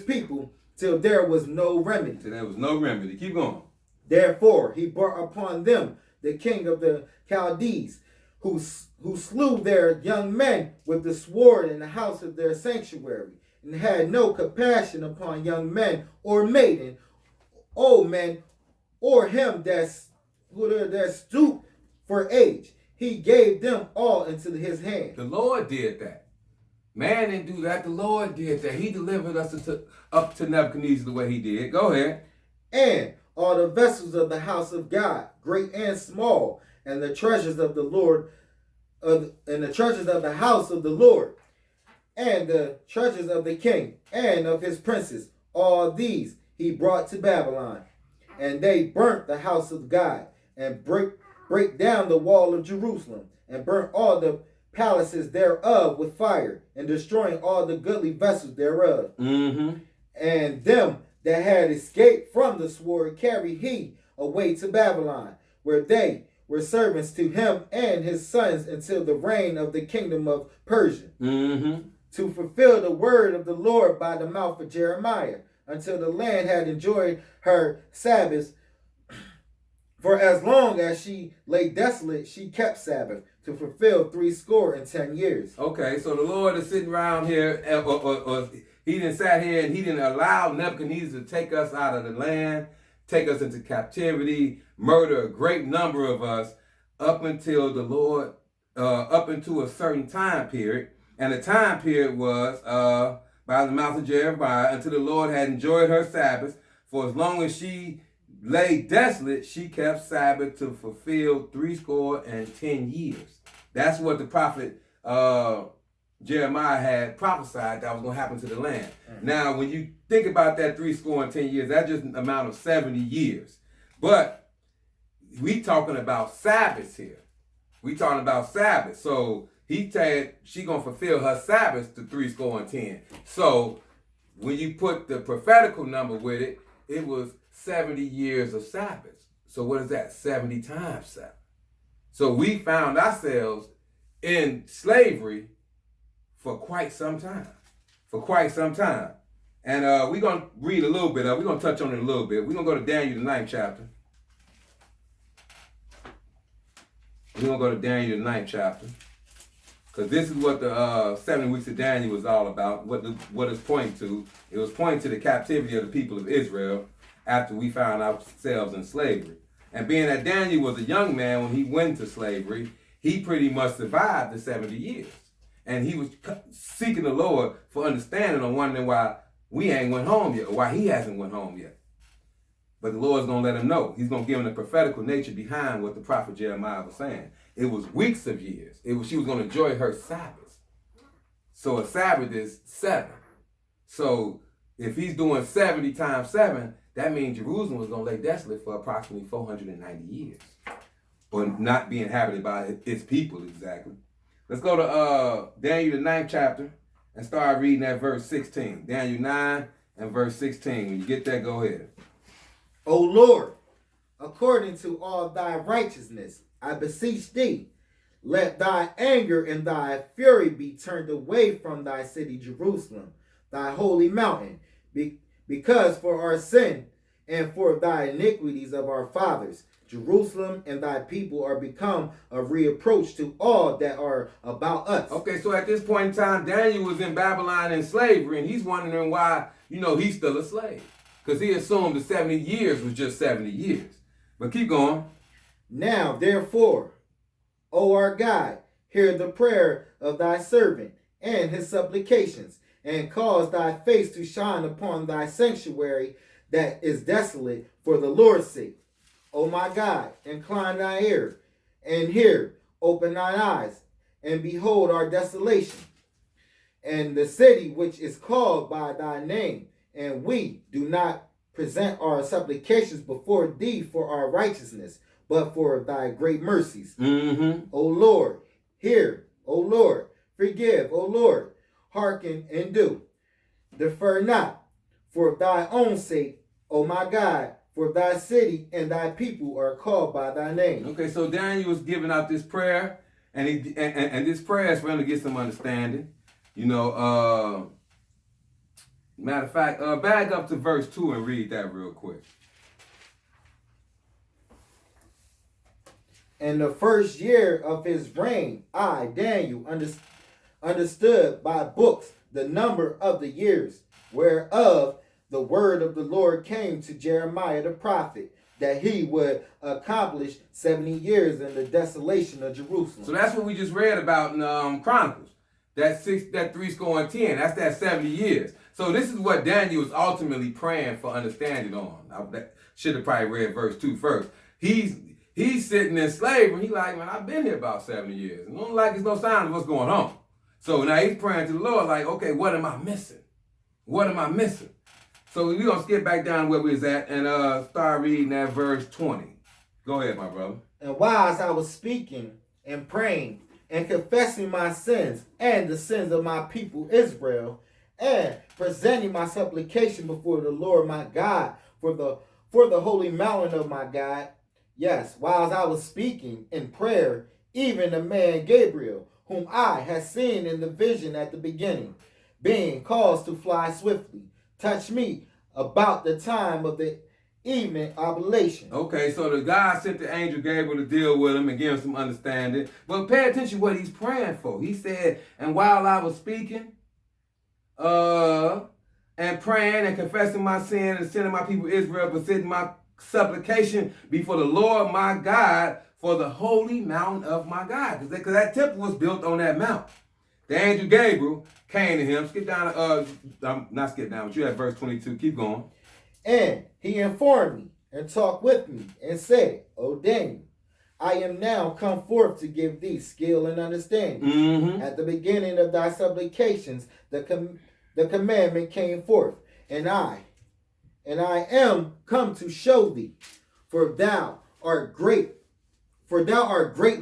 people, till there was no remedy. Keep going. Therefore he brought upon them the king of the Chaldees, who slew their young men with the sword in the house of their sanctuary, and had no compassion upon young men or maiden, old men, or him that stooped for age. He gave them all into his hand. The Lord did that. Man didn't do that. The Lord did that. He delivered us up to Nebuchadnezzar the way he did. Go ahead. And all the vessels of the house of God, great and small, and the treasures of the Lord, and the treasures of the house of the Lord, and the treasures of the king and of his princes, all these he brought to Babylon. And they burnt the house of God, and break down the wall of Jerusalem, and burnt all the palaces thereof with fire, and destroying all the goodly vessels thereof. Mm-hmm. And them that had escaped from the sword carried he away to Babylon, where they were servants to him and his sons until the reign of the kingdom of Persia, to fulfill the word of the Lord by the mouth of Jeremiah, until the land had enjoyed her Sabbaths. For as long as she lay desolate, she kept Sabbath, to fulfill 70 years. Okay, so the Lord is sitting around here, or he didn't sat here and he didn't allow Nebuchadnezzar to take us out of the land, take us into captivity, murder a great number of us up until the Lord, up into a certain time period. And the time period was by the mouth of Jeremiah, until the Lord had enjoyed her Sabbath. For as long as she lay desolate, she kept Sabbath, to fulfill 70 years. That's what the prophet Jeremiah had prophesied that was going to happen to the land. Now, when you think about that 70 years, that's just an amount of 70 years. But we talking about Sabbaths here. We talking about Sabbath. So he said she going to fulfill her Sabbath to 70. So when you put the prophetical number with it, it was 70 years of Sabbath. So what is that? 70 times 7. So we found ourselves in slavery for quite some time. And we're going to read a little bit of it. We're going to touch on it a little bit. We're going to go to Daniel, the 9th chapter. Because this is what the 7 weeks of Daniel was all about. What it's pointing to. It was pointing to the captivity of the people of Israel after we found ourselves in slavery. And being that Daniel was a young man when he went into slavery, he pretty much survived the 70 years. And he was seeking the Lord for understanding and wondering why we ain't went home yet, or why he hasn't went home yet. But the Lord's going to let him know. He's going to give him the prophetical nature behind what the prophet Jeremiah was saying. It was weeks of years. She was going to enjoy her Sabbath. So a Sabbath is 7. So if he's doing 70 times 7, that means Jerusalem was going to lay desolate for approximately 490 years. Or not be inhabited by its people exactly. Let's go to Daniel, the 9th chapter, and start reading at verse 16. Daniel 9 and verse 16. When you get there, go ahead. O Lord, according to all thy righteousness, I beseech thee, let thy anger and thy fury be turned away from thy city Jerusalem, thy holy mountain, because for our sin and for thy iniquities of our fathers, Jerusalem and thy people are become a reproach to all that are about us. Okay, so at this point in time, Daniel was in Babylon in slavery, and he's wondering why, he's still a slave. Because he assumed the 70 years was just 70 years. But keep going. Now, therefore, O our God, hear the prayer of thy servant and his supplications, and cause thy face to shine upon thy sanctuary that is desolate for the Lord's sake. O my God, incline thy ear, and hear, open thine eyes, and behold our desolation, and the city which is called by thy name, and we do not present our supplications before thee for our righteousness, but for thy great mercies. O Lord, hear. O Lord, forgive. O Lord, hearken and do. Defer not, for thy own sake, O my God, for thy city and thy people are called by thy name. Okay, so Daniel was giving out this prayer, and this prayer is for him to get some understanding. Matter of fact, back up to verse 2 and read that real quick. In the first year of his reign, I, Daniel, understood by books the number of the years, whereof the word of the Lord came to Jeremiah the prophet, that he would accomplish 70 years in the desolation of Jerusalem. So that's what we just read about in Chronicles. That 3 score and 10. That's that 70 years. So this is what Daniel was ultimately praying for understanding on. I should have probably read verse 2 first. He's sitting in slavery. He's like, man, I've been here about 70 years. And there's no sign of what's going on. So now he's praying to the Lord like, okay, what am I missing? What am I missing? So we're going to skip back down where we was at and start reading that verse 20. Go ahead, my brother. And whilst I was speaking and praying and confessing my sins and the sins of my people Israel, and presenting my supplication before the Lord my God for the holy mountain of my God, yes, whilst I was speaking in prayer, even the man Gabriel, whom I had seen in the vision at the beginning, being caused to fly swiftly, touched me about the time of the evening oblation. Okay, so the God sent the angel Gabriel to deal with him and give him some understanding. But pay attention to what he's praying for. He said, and while I was speaking, and praying and confessing my sin and sending my people Israel, presenting my supplication before the Lord my God for the holy mountain of my God. Because that temple was built on that mount. The angel Gabriel came to him. Skip down, not skip down, but you have verse 22. Keep going. And he informed me and talked with me and said, O Daniel, I am now come forth to give thee skill and understanding. Mm-hmm. At the beginning of thy supplications, the commandment came forth, and I am come to show thee, for thou art greatly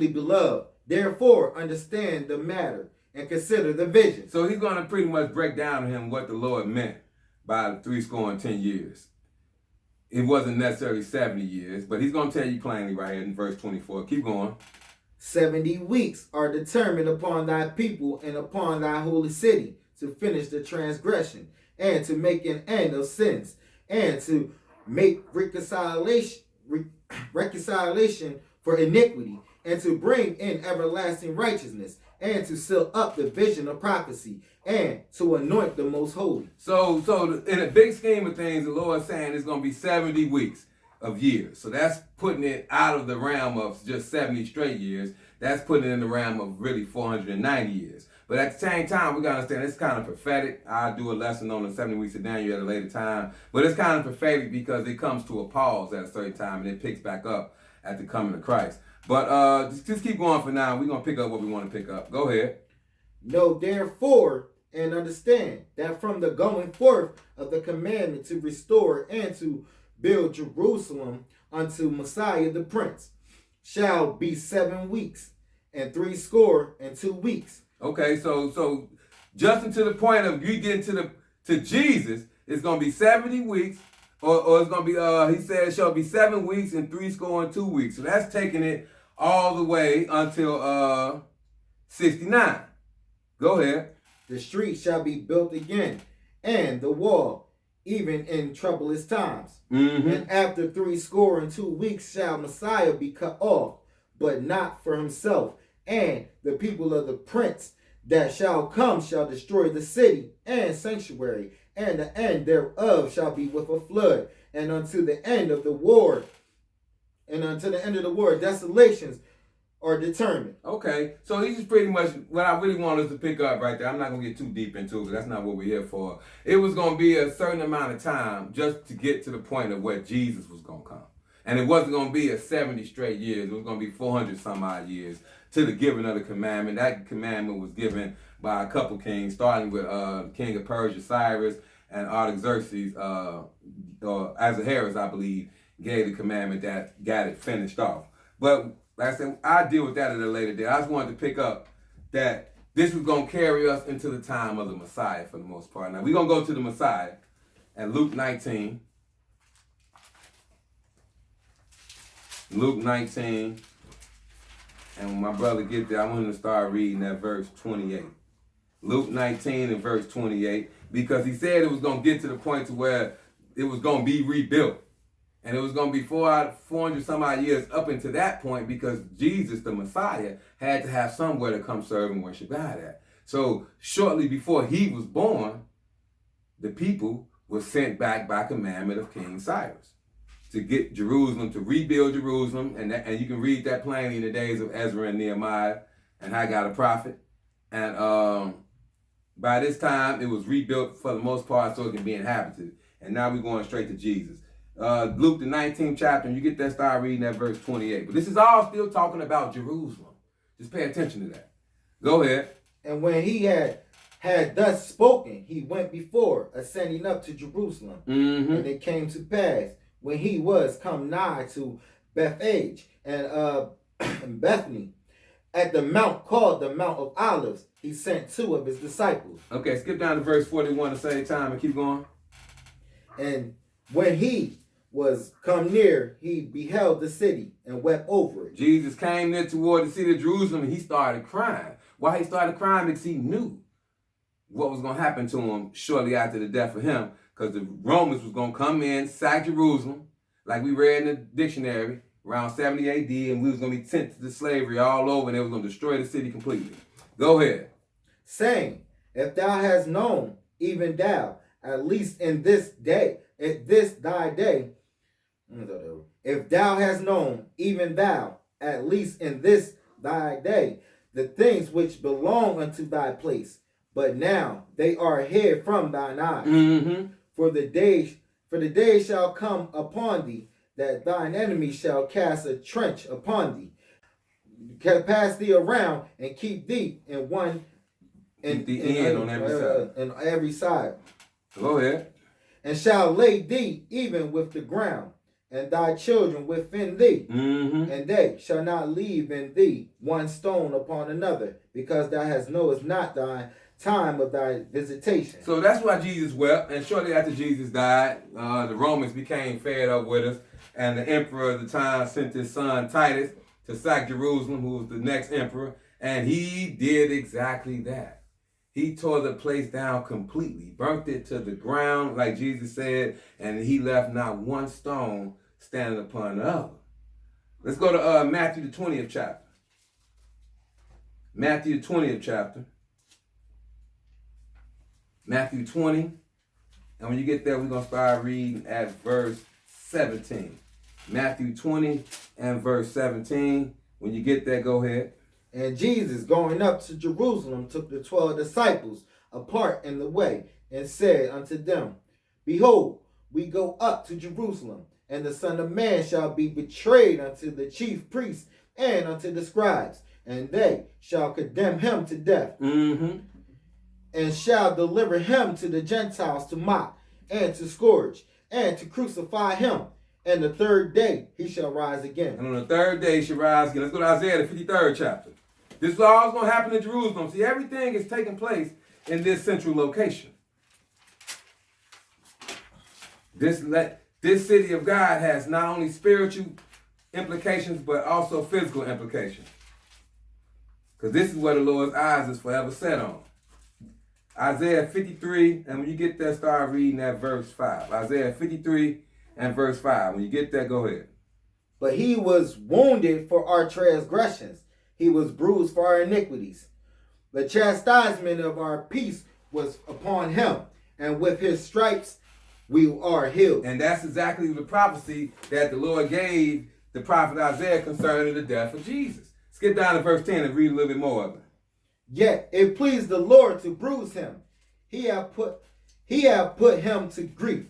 beloved. Therefore, understand the matter and consider the vision. So he's going to pretty much break down to him what the Lord meant by the 3 score and 10 years. It wasn't necessarily 70 years, but he's going to tell you plainly right here in verse 24. Keep going. 70 weeks are determined upon thy people and upon thy holy city to finish the transgression and to make an end of sins and to make reconciliation for iniquity and to bring in everlasting righteousness and to seal up the vision of prophecy and to anoint the most holy. So in a big scheme of things, the Lord is saying it's going to be 70 weeks of years. So that's putting it out of the realm of just 70 straight years. That's putting it in the realm of really 490 years. But at the same time, we got to understand it's kind of prophetic. I'll do a lesson on the 70 weeks of Daniel at a later time. But it's kind of prophetic because it comes to a pause at a certain time and it picks back up at the coming of Christ. But just keep going for now. We're going to pick up what we want to pick up. Go ahead. Know therefore and understand that from the going forth of the commandment to restore and to build Jerusalem unto Messiah the Prince shall be 7 weeks and 3 score and 2 weeks. Okay, so just until the point of you getting to Jesus, it's going to be 70 weeks, or it's going to be, he said, it shall be 7 weeks and 3 score and 2 weeks. So that's taking it all the way until 69. Go ahead. The street shall be built again, and the wall, even in troublous times. Mm-hmm. And after 3 score and 2 weeks shall Messiah be cut off, but not for himself. And the people of the prince that shall come shall destroy the city and sanctuary, and the end thereof shall be with a flood. And unto the end of the war, desolations are determined. Okay, so this is pretty much what I really want us to pick up right there. I'm not going to get too deep into it, but that's not what we're here for. It was going to be a certain amount of time just to get to the point of where Jesus was going to come. And it wasn't going to be a 70 straight years. It was going to be 400 some odd years to the giving of the commandment. That commandment was given by a couple kings, starting with King of Persia, Cyrus, and Artaxerxes, or Ahasuerus, I believe, gave the commandment that got it finished off. But like I said, I'll deal with that at a later date. I just wanted to pick up that this was going to carry us into the time of the Messiah for the most part. Now, we're going to go to the Messiah at Luke 19. Luke 19. And when my brother gets there, I want him to start reading that verse 28. Luke 19 and verse 28. Because he said it was going to get to the point to where it was going to be rebuilt. And it was going to be 400 some odd years up into that point because Jesus, the Messiah, had to have somewhere to come serve and worship God at. So shortly before he was born, the people were sent back by commandment of King Cyrus to get Jerusalem, to rebuild Jerusalem. And you can read that plainly in the days of Ezra and Nehemiah and Haggai the prophet. And by this time, it was rebuilt for the most part so it can be inhabited. And now we're going straight to Jesus. Luke, the 19th chapter, and you get that, start reading that verse 28. But this is all still talking about Jerusalem. Just pay attention to that. Go ahead. And when he had thus spoken, he went before, ascending up to Jerusalem. Mm-hmm. And it came to pass, when he was come nigh to Bethphage and Bethany, at the mount called the Mount of Olives, he sent 2 of his disciples. Okay, skip down to verse 41 to save time and keep going. And when he was come near, he beheld the city and wept over it. Jesus came near toward the city of Jerusalem and he started crying. Why he started crying? Because he knew what was going to happen to him shortly after the death of him. Because the Romans was going to come in, sack Jerusalem, like we read in the dictionary, around 70 AD, and we was going to be sent to slavery all over, and they was going to destroy the city completely. Go ahead. Saying, if thou hast known, even thou, at least in this day, at this thy day, if thou hast known, even thou, at least in this thy day, the things which belong unto thy place, but now they are hid from thine eyes. Mm-hmm. For the day shall come upon thee, that thine enemy shall cast a trench upon thee, pass thee around, and keep thee in one Keep the end on every side. On every side. Go ahead. And shall lay thee even with the ground, and thy children within thee. Mm-hmm. And they shall not leave in thee one stone upon another, because thou hast knowest not thy time of thy visitation. So that's why Jesus wept. And shortly after Jesus died, the Romans became fed up with us. And the emperor of the time sent his son Titus to sack Jerusalem, who was the next emperor. And he did exactly that. He tore the place down completely, burnt it to the ground, like Jesus said, and he left not one stone standing upon the other. Let's go to Matthew the 20th chapter. Matthew the 20th chapter. Matthew 20. And when you get there, we're going to start reading at verse 17. Matthew 20 and verse 17. When you get there, go ahead. And Jesus, going up to Jerusalem, took the 12 disciples apart in the way, and said unto them, Behold, we go up to Jerusalem, and the Son of Man shall be betrayed unto the chief priests and unto the scribes, and they shall condemn him to death, Mm-hmm. and shall deliver him to the Gentiles to mock, and to scourge, and to crucify him. And the 3rd day he shall rise again. And on the 3rd day he shall rise again. Let's go to Isaiah, the 53rd chapter. This is all going to happen in Jerusalem. See, everything is taking place in this central location. This city of God has not only spiritual implications, but also physical implications. Because this is where the Lord's eyes is forever set on. Isaiah 53, and when you get there, start reading that verse 5. Isaiah 53 and verse 5. When you get there, go ahead. But he was wounded for our transgressions. He was bruised for our iniquities. The chastisement of our peace was upon him, and with his stripes we are healed. And that's exactly the prophecy that the Lord gave the prophet Isaiah concerning the death of Jesus. Skip down to verse 10 and read a little bit more of it. Yet it pleased the Lord to bruise him. He hath put him to grief.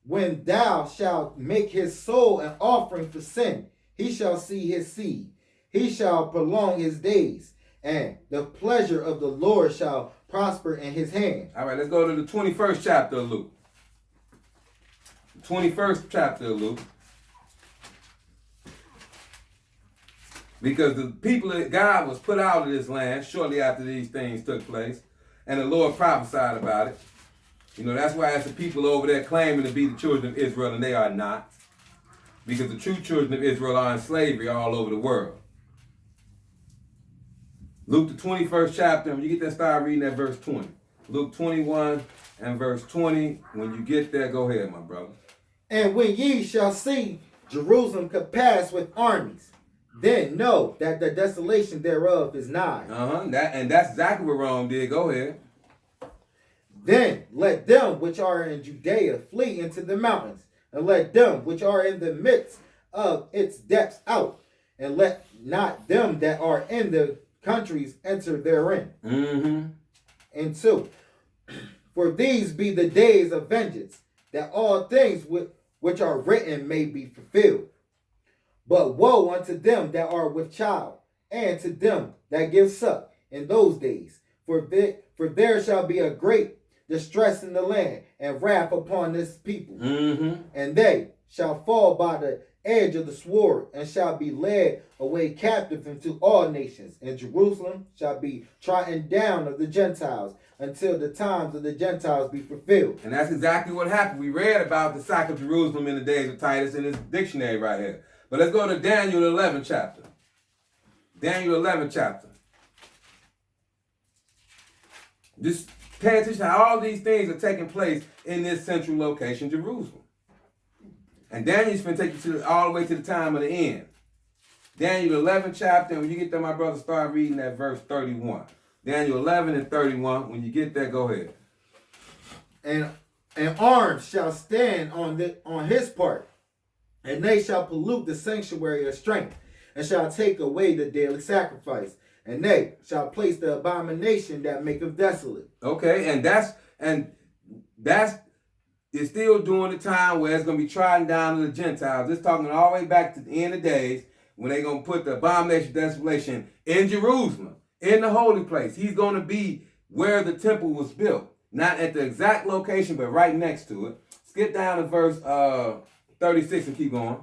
When thou shalt make his soul an offering for sin, he shall see his seed. He shall prolong his days, and the pleasure of the Lord shall prosper in his hand. All right, let's go to the 21st chapter of Luke. The 21st chapter of Luke. Because the people of God was put out of this land shortly after these things took place, and the Lord prophesied about it. You know, that's why it's the people over there claiming to be the children of Israel, and they are not. Because the true children of Israel are in slavery all over the world. Luke, the 21st chapter, when you get there, start reading at verse 20. Luke 21 and verse 20. When you get there, go ahead, my brother. And when ye shall see Jerusalem compassed with armies, then know that the desolation thereof is nigh. That's exactly what Rome did. Go ahead. Then let them which are in Judea flee into the mountains, and let them which are in the midst of its depths out, and let not them that are in the countries enter therein. And 2, for these be the days of vengeance, that all things which are written may be fulfilled. But woe unto them that are with child, and to them that give suck in those days, for there shall be a great distress in the land, and wrath upon this people. And they shall fall by the edge of the sword, and shall be led away captive into all nations. And Jerusalem shall be trodden down of the Gentiles, until the times of the Gentiles be fulfilled. And that's exactly what happened. We read about the sack of Jerusalem in the days of Titus in this dictionary right here. But let's go to Daniel 11 chapter. Daniel 11 chapter. Just pay attention how all these things are taking place in this central location, Jerusalem. And Daniel's going to take you all the way to the time of the end. Daniel 11 chapter, and when you get there, my brother, start reading at verse 31. Daniel 11 and 31. When you get there, go ahead. And arms shall stand on his part, and they shall pollute the sanctuary of strength, and shall take away the daily sacrifice, and they shall place the abomination that maketh desolate. Okay, and that's it's still during the time where it's going to be trodden down to the Gentiles. It's talking all the way back to the end of days when they're going to put the abomination of desolation in Jerusalem, in the holy place. He's going to be where the temple was built. Not at the exact location, but right next to it. Skip down to verse 36 and keep going.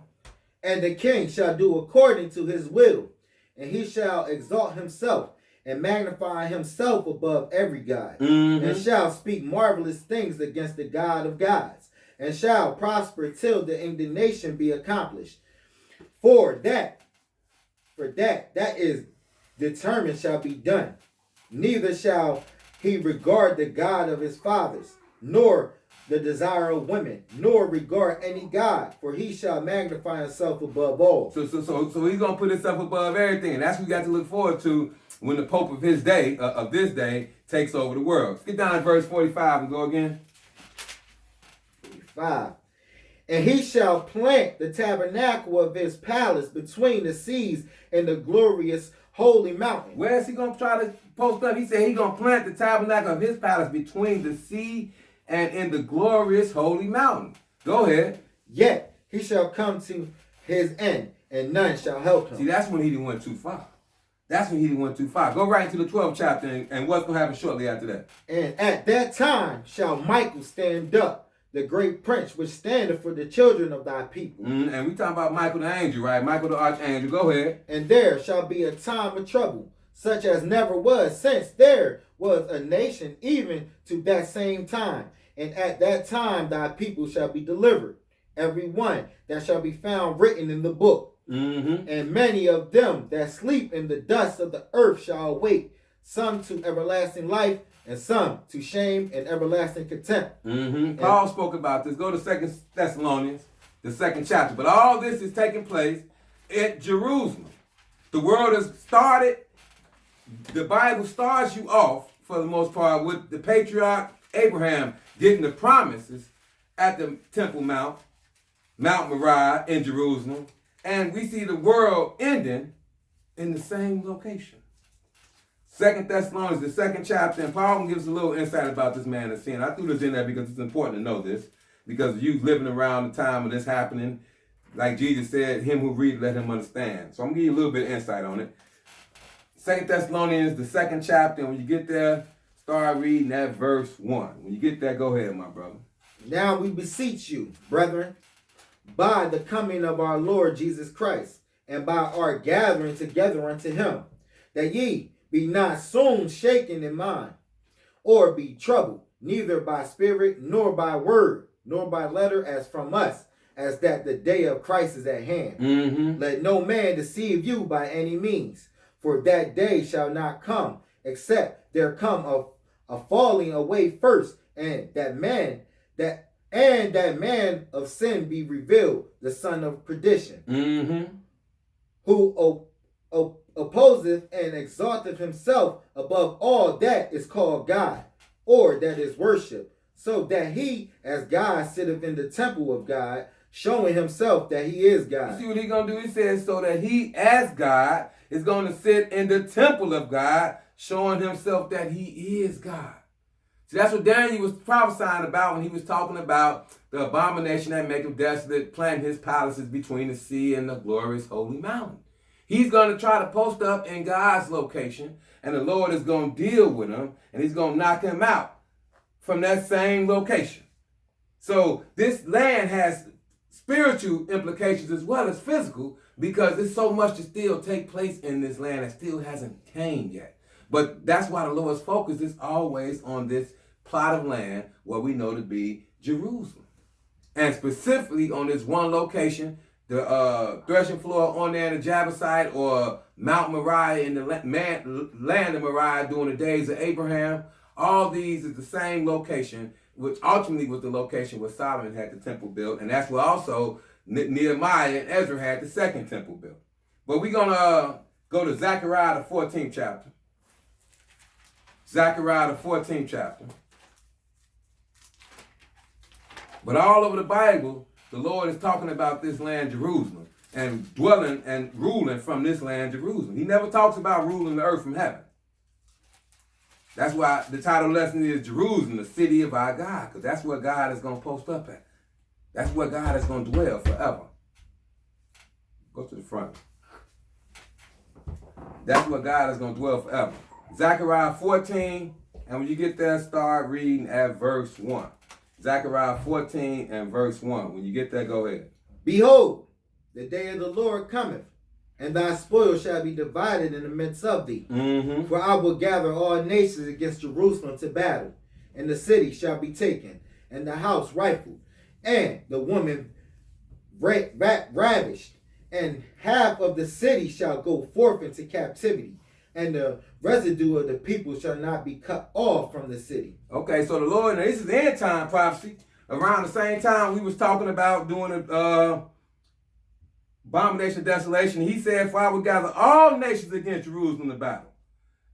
And the king shall do according to his will, and he shall exalt himself and magnify himself above every god, and shall speak marvelous things against the God of gods, and shall prosper till the indignation be accomplished. For that is determined shall be done. Neither shall he regard the God of his fathers, nor the desire of women, nor regard any God, for he shall magnify himself above all. So he's gonna put himself above everything, and that's what we got to look forward to when the Pope of his day, of this day, takes over the world. Get down to verse 45 and go again. 45. And he shall plant the tabernacle of his palace between the seas and the glorious holy mountain. Where is he gonna try to post up? He said he's gonna plant the tabernacle of his palace between the sea and in the glorious holy mountain. Go ahead. Yet he shall come to his end, and none shall help him. See, that's when he didn't went too far. That's when he didn't went too far. Go right into the 12th chapter, and what's going to happen shortly after that? And at that time shall Michael stand up, the great prince, which standeth for the children of thy people. And we talking about Michael the angel, right? Michael the archangel. Go ahead. And there shall be a time of trouble, such as never was since there was a nation, even to that same time. And at that time thy people shall be delivered, every one that shall be found written in the book. And many of them that sleep in the dust of the earth shall awake, some to everlasting life, and some to shame and everlasting contempt. Paul spoke about this. Go to 2 Thessalonians, the 2nd chapter. But all this is taking place at Jerusalem. The world has started. The Bible starts you off, for the most part, with the patriarch Abraham getting the promises at the Temple Mount, Mount Moriah in Jerusalem. And we see the world ending in the same location. 2 Thessalonians, the 2nd chapter, and Paul gives us a little insight about this man of sin. I threw this in there because it's important to know this, because you living around the time of this happening, like Jesus said, him who read, let him understand. So I'm going to give you a little bit of insight on it. 2 Thessalonians, the 2nd chapter, and when you get there, start reading at verse 1. When you get there, go ahead, my brother. Now we beseech you, brethren, by the coming of our Lord Jesus Christ, and by our gathering together unto him, that ye be not soon shaken in mind, or be troubled, neither by spirit, nor by word, nor by letter, as from us, as that the day of Christ is at hand. Let no man deceive you by any means, for that day shall not come, except there come a falling away first, and that And that man of sin be revealed, the son of perdition, who opposeth and exalteth himself above all that is called God, or that is worshipped, so that he, as God, sitteth in the temple of God, showing himself that he is God. You see what he's going to do? He says, so that he, as God, is going to sit in the temple of God, showing himself that he is God. See, that's what Daniel was prophesying about when he was talking about the abomination that maketh desolate, planting his palaces between the sea and the glorious holy mountain. He's going to try to post up in God's location, and the Lord is going to deal with him, and he's going to knock him out from that same location. So this land has spiritual implications as well as physical, because there's so much to still take place in this land that still hasn't came yet. But that's why the Lord's focus is always on this plot of land, what we know to be Jerusalem. And specifically on this one location, the threshing floor on there in the Jebusite, or Mount Moriah in the land of Moriah during the days of Abraham. All these is the same location, which ultimately was the location where Solomon had the temple built. And that's where also Nehemiah and Ezra had the second temple built. But we're going to go to Zechariah, the 14th chapter. Zechariah, the 14th chapter. But all over the Bible, the Lord is talking about this land, Jerusalem, and dwelling and ruling from this land, Jerusalem. He never talks about ruling the earth from heaven. That's why the title lesson is Jerusalem, the city of our God, because that's where God is going to post up at. That's where God is going to dwell forever. Go to the front. That's where God is going to dwell forever. Zechariah 14, and when you get there, start reading at verse 1. Zechariah 14 and verse 1. When you get there, go ahead. Behold, the day of the Lord cometh, and thy spoil shall be divided in the midst of thee. For I will gather all nations against Jerusalem to battle, and the city shall be taken, and the house rifled, and the woman ravished, and half of the city shall go forth into captivity, and the residue of the people shall not be cut off from the city. Okay, so the Lord, now this is end time prophecy. Around the same time we was talking about doing a abomination of desolation. He said, for I will gather all nations against Jerusalem to battle.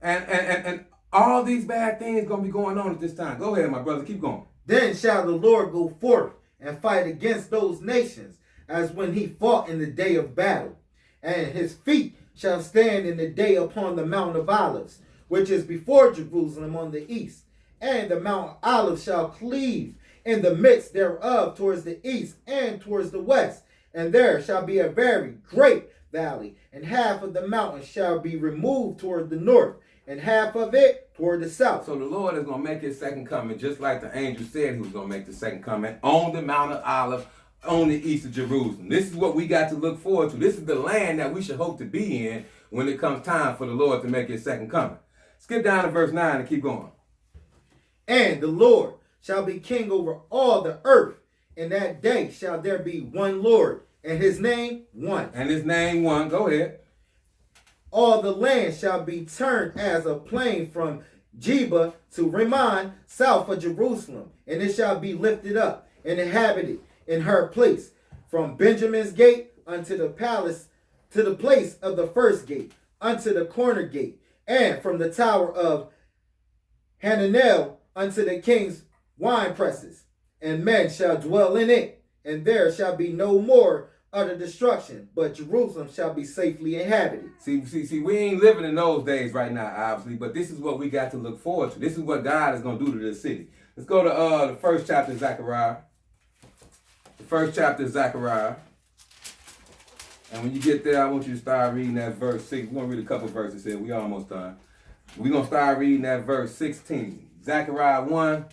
And all these bad things going to be going on at this time. Go ahead, my brother, keep going. Then shall the Lord go forth and fight against those nations, as when he fought in the day of battle. And his feet shall stand in the day upon the Mount of Olives, which is before Jerusalem on the east. And the Mount of Olives shall cleave in the midst thereof towards the east and towards the west. And there shall be a very great valley, and half of the mountain shall be removed toward the north, and half of it toward the south. So the Lord is going to make his second coming, just like the angel said he was going to make the second coming, on the Mount of Olives, on the east of Jerusalem. This is what we got to look forward to. This is the land that we should hope to be in when it comes time for the Lord to make his second coming. Skip down to verse 9 and keep going. And the Lord shall be king over all the earth. In that day shall there be one Lord, and his name one. And his name one. Go ahead. All the land shall be turned as a plain from Jeba to Rimmon, south of Jerusalem, and it shall be lifted up and inhabited in her place, from Benjamin's gate unto the palace, to the place of the first gate, unto the corner gate, and from the tower of Hananel unto the king's wine presses. And men shall dwell in it, and there shall be no more utter destruction, but Jerusalem shall be safely inhabited. See, we ain't living in those days right now, obviously, but this is what we got to look forward to. This is what God is going to do to this city. Let's go to the first chapter of Zechariah. The first chapter of Zechariah. And when you get there, I want you to start reading that verse 6. We're going to read a couple verses here. We almost done. We're going to start reading that verse 16. Zechariah 1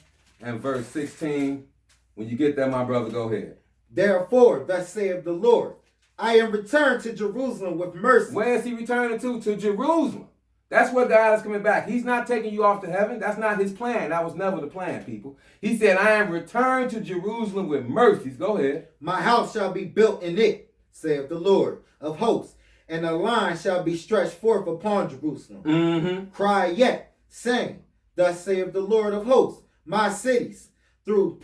and verse 16. When you get there, my brother, go ahead. Therefore, thus saith the Lord, I am returned to Jerusalem with mercy. Where is he returning to? To Jerusalem. That's where God is coming back. He's not taking you off to heaven. That's not his plan. That was never the plan, people. He said, I am returned to Jerusalem with mercies. Go ahead. My house shall be built in it, saith the Lord of hosts, and a line shall be stretched forth upon Jerusalem. Cry yet, saying, thus saith the Lord of hosts, my cities, through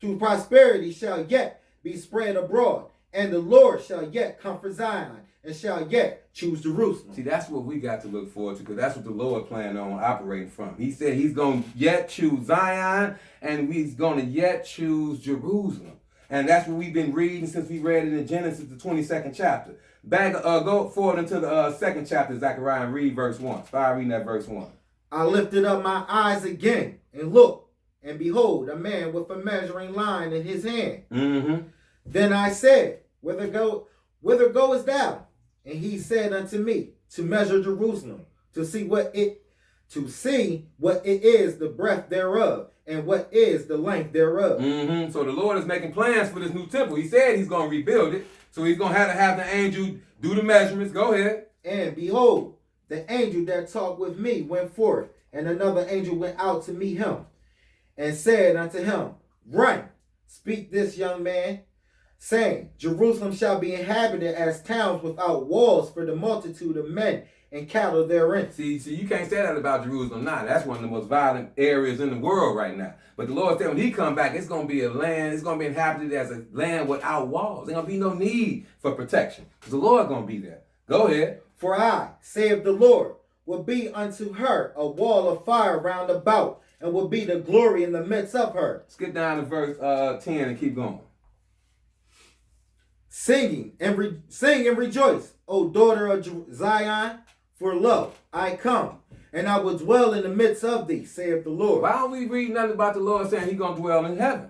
through prosperity shall yet be spread abroad, and the Lord shall yet comfort Zion, and shall yet choose Jerusalem. See, that's what we got to look forward to, because that's what the Lord planned on operating from. He said he's going to yet choose Zion, and he's going to yet choose Jerusalem. And that's what we've been reading since we read it in Genesis, the 22nd chapter. Go forward into the second chapter, Zechariah, and read verse 1. Start reading that verse 1. I lifted up my eyes again, and looked, and behold, a man with a measuring line in his hand. Mm-hmm. Then I said, Whither goest thou? And he said unto me, To measure Jerusalem, to see what it is, the breadth thereof, and what is the length thereof. Mm-hmm. So the Lord is making plans for this new temple. He said he's going to rebuild it. So he's going to have the angel do the measurements. Go ahead. And behold, the angel that talked with me went forth, and another angel went out to meet him, and said unto him, Run, speak this young man, saying, Jerusalem shall be inhabited as towns without walls for the multitude of men and cattle therein. See, you can't say that about Jerusalem now. That's one of the most violent areas in the world right now. But the Lord said when he come back, it's going to be a land, it's going to be inhabited as a land without walls. There's going to be no need for protection, because the Lord going to be there. Go ahead. For I, saith the Lord, will be unto her a wall of fire round about, and will be the glory in the midst of her. Skip down to verse 10 and keep going. Sing and rejoice, O daughter of Zion, for lo, I come, and I will dwell in the midst of thee, saith the Lord. Why don't we read nothing about the Lord saying he's going to dwell in heaven?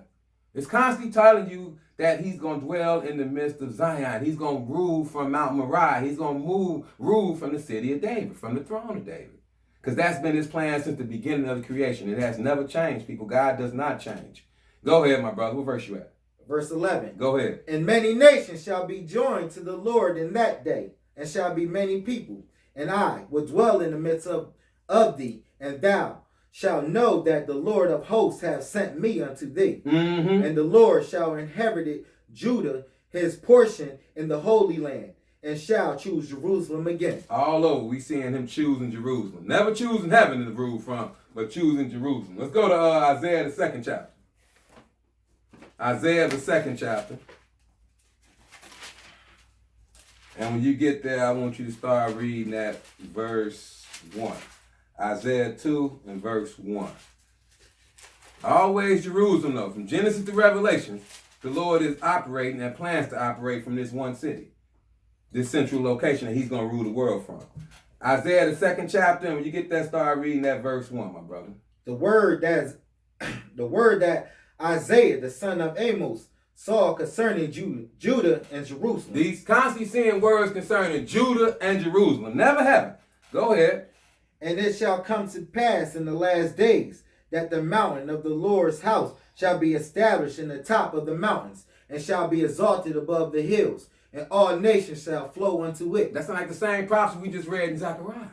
It's constantly telling you that he's going to dwell in the midst of Zion. He's going to rule from Mount Moriah. He's going to rule from the city of David, from the throne of David. Because that's been his plan since the beginning of the creation. It has never changed, people. God does not change. Go ahead, my brother. What verse you at? Verse 11. Go ahead. And many nations shall be joined to the Lord in that day, and shall be many people. And I will dwell in the midst of thee, and thou shalt know that the Lord of hosts hath sent me unto thee. Mm-hmm. And the Lord shall inherit Judah his portion in the Holy Land, and shall choose Jerusalem again. All over, we seeing him choosing Jerusalem. Never choosing heaven to rule from, but choosing Jerusalem. Let's go to Isaiah, the 2nd chapter. Isaiah, the 2nd chapter. And when you get there, I want you to start reading at verse 1. Isaiah 2 and verse 1. Always Jerusalem, though. From Genesis to Revelation, the Lord is operating and plans to operate from this one city, this central location that he's going to rule the world from. Isaiah, the 2nd chapter, and when you get there, start reading that verse 1, my brother. The word that Isaiah, the son of Amos, saw concerning Judah and Jerusalem. These constantly seeing words concerning Judah and Jerusalem. Never have. Go ahead. And it shall come to pass in the last days that the mountain of the Lord's house shall be established in the top of the mountains, and shall be exalted above the hills, and all nations shall flow unto it. That's like the same prophecy we just read in Zechariah.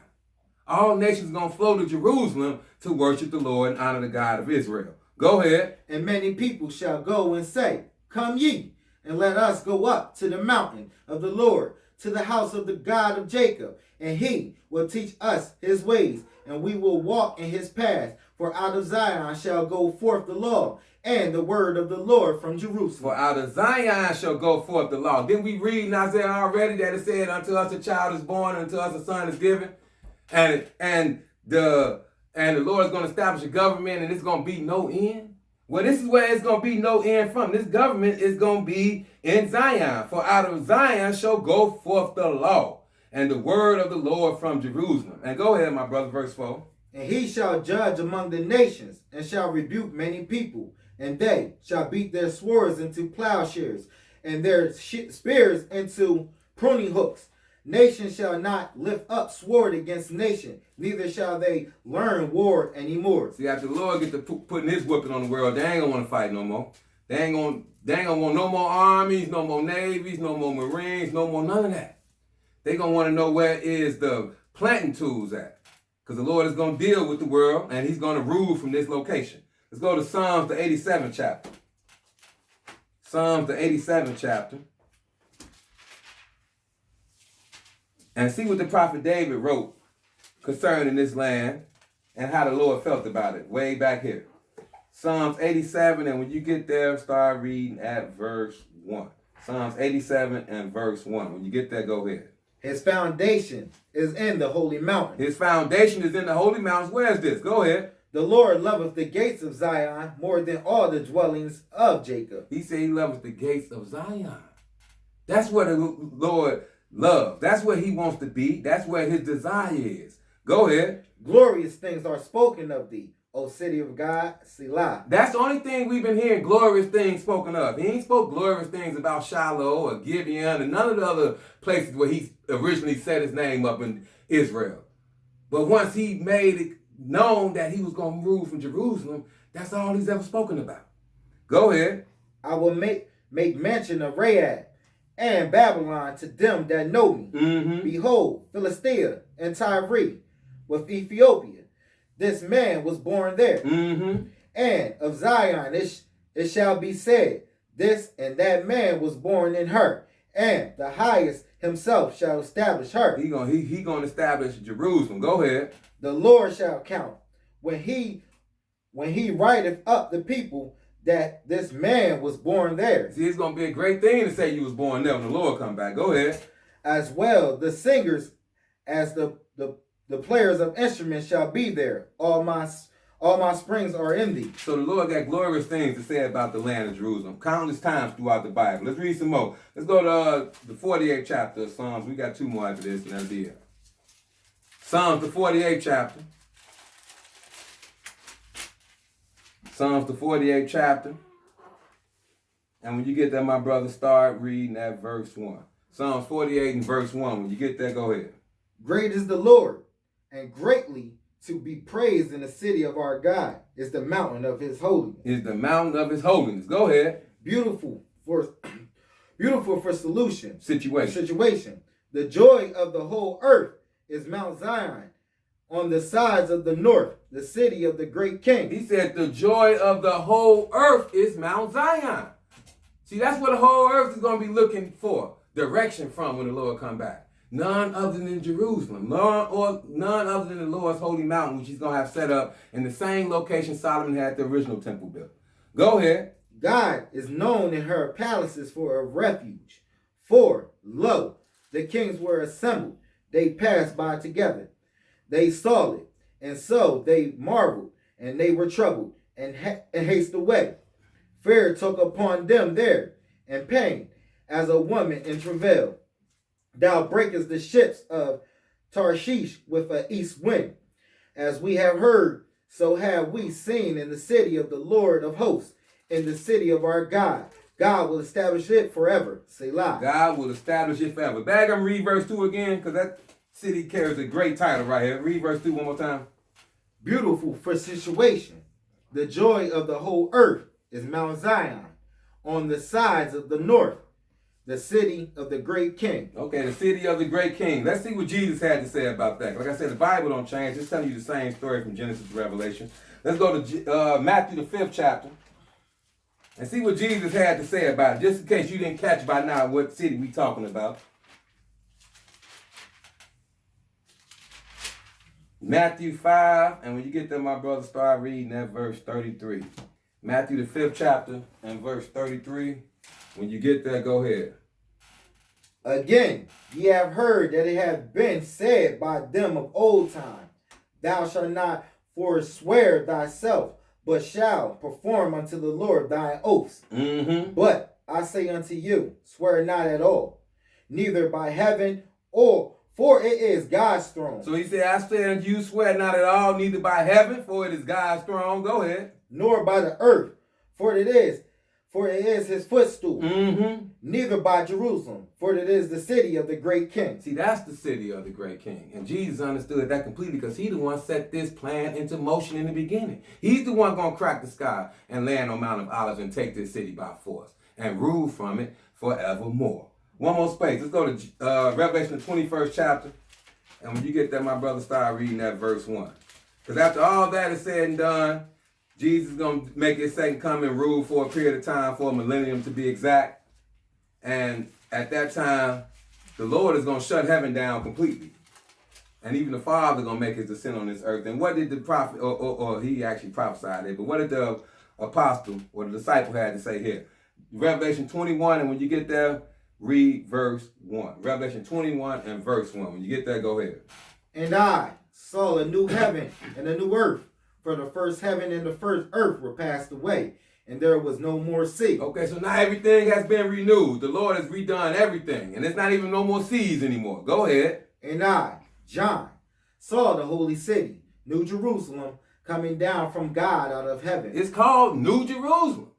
All nations are going to flow to Jerusalem to worship the Lord and honor the God of Israel. Go ahead. And many people shall go and say, Come ye, and let us go up to the mountain of the Lord, to the house of the God of Jacob, and he will teach us his ways, and we will walk in his paths. For out of Zion shall go forth the law, and the word of the Lord from Jerusalem. For out of Zion shall go forth the law. Didn't we read in Isaiah already that it said, Unto us a child is born, and unto us a son is given? And the Lord is going to establish a government, and it's going to be no end. Well, this is where it's going to be no end from. This government is going to be in Zion. For out of Zion shall go forth the law, and the word of the Lord from Jerusalem. And go ahead, my brother, verse 4. And he shall judge among the nations, and shall rebuke many people. And they shall beat their swords into plowshares, and their spears into pruning hooks. Nation shall not lift up sword against nation, neither shall they learn war anymore. See, after the Lord get to putting his whipping on the world, they ain't gonna want to fight no more. They ain't gonna want no more armies, no more navies, no more marines, no more none of that. They gonna want to know where is the planting tools at, because the Lord is gonna deal with the world and he's gonna rule from this location. Let's go to Psalms, the 87th chapter. Psalms, the 87th chapter. And see what the prophet David wrote concerning this land and how the Lord felt about it way back here. Psalms 87, and when you get there, start reading at verse 1. Psalms 87 and verse 1. When you get there, go ahead. His foundation is in the holy mountain. His foundation is in the holy mountains. Where is this? Go ahead. The Lord loveth the gates of Zion more than all the dwellings of Jacob. He said he loves the gates of Zion. That's where the Lord loves. That's where he wants to be. That's where his desire is. Go ahead. Glorious things are spoken of thee, O city of God, Selah. That's the only thing we've been hearing glorious things spoken of. He ain't spoke glorious things about Shiloh or Gibeon and none of the other places where he originally set his name up in Israel. But once he made it known that he was going to rule from Jerusalem, that's all he's ever spoken about. Go ahead. I will make mention of Rahab and Babylon to them that know me. Mm-hmm. Behold, Philistia and Tyre with Ethiopia. This man was born there. Mm-hmm. And of Zion it shall be said, this and that man was born in her, and the highest himself shall establish her. He gonna establish Jerusalem. Go ahead. The Lord shall count when he writeth up the people that this man was born there. See, it's gonna be a great thing to say you was born there when the Lord come back. Go ahead. As well the singers as the players of instruments shall be there. All my springs are in thee. So the Lord got glorious things to say about the land of Jerusalem, countless times throughout the Bible. Let's read some more. Let's go to the 48th chapter of Psalms. We got 2 more after this, and that'll be it. Psalms, the 48th chapter. Psalms, the 48th chapter. And when you get there, my brother, start reading at verse 1. Psalms 48 and verse 1. When you get there, go ahead. Great is the Lord, and greatly to be praised in the city of our God is the mountain of his holiness. Is the mountain of his holiness. Go ahead. Beautiful for situation. The joy of the whole earth is Mount Zion on the sides of the north, the city of the great king. He said the joy of the whole earth is Mount Zion. See, that's what the whole earth is going to be looking for direction from when the Lord come back. None other than Jerusalem, none other than the Lord's holy mountain, which he's going to have set up in the same location Solomon had the original temple built. Go ahead. God is known in her palaces for a refuge. For, lo, the kings were assembled. They passed by together. They saw it, and so they marveled, and they were troubled, and hasted away. Fear took upon them there, and pain, as a woman in travail. Thou breakest the ships of Tarshish with an east wind. As we have heard, so have we seen in the city of the Lord of hosts, in the city of our God. God will establish it forever. Selah. God will establish it forever. Bag, I'm read verse 2 again, because that city carries a great title right here. Read verse 2 one more time. Beautiful for situation. The joy of the whole earth is Mount Zion, on the sides of the north, the city of the great king. Okay, the city of the great king. Let's see what Jesus had to say about that. Like I said, the Bible don't change. It's telling you the same story from Genesis to Revelation. Let's go to Matthew, the 5th chapter, and see what Jesus had to say about it, just in case you didn't catch by now what city we talking about. Matthew 5, and when you get there, my brother, start reading at verse 33. Matthew, the 5th chapter, and verse 33. When you get there, go ahead. Again, ye have heard that it hath been said by them of old time, thou shalt not forswear thyself, but shalt perform unto the Lord thine oaths. Mm-hmm. But I say unto you, swear not at all, neither by heaven, for it is God's throne. So he said, I say unto you, swear not at all, neither by heaven, for it is God's throne. Go ahead. Nor by the earth, for it is his footstool. Mm-hmm. Neither by Jerusalem, for it is the city of the great king. See, that's the city of the great king. And Jesus understood that completely because he the one set this plan into motion in the beginning. He's the one going to crack the sky and land on Mount of Olives and take this city by force and rule from it forevermore. One more space. Let's go to Revelation, the 21st chapter. And when you get there, my brother, start reading that verse 1. Because after all that is said and done, Jesus is going to make his second coming, rule for a period of time, for a millennium to be exact. And at that time, the Lord is going to shut heaven down completely. And even the Father is going to make his descent on this earth. And what did the prophet, or he actually prophesied it, but what did the apostle or the disciple had to say here. Revelation 21, and when you get there, read verse 1. Revelation 21 and verse 1. When you get there, go ahead. And I saw a new heaven and a new earth, for the first heaven and the first earth were passed away, and there was no more sea. Okay, so now everything has been renewed. The Lord has redone everything, and it's not even no more seas anymore. Go ahead. And I, John, saw the holy city, New Jerusalem, coming down from God out of heaven. It's called New Jerusalem.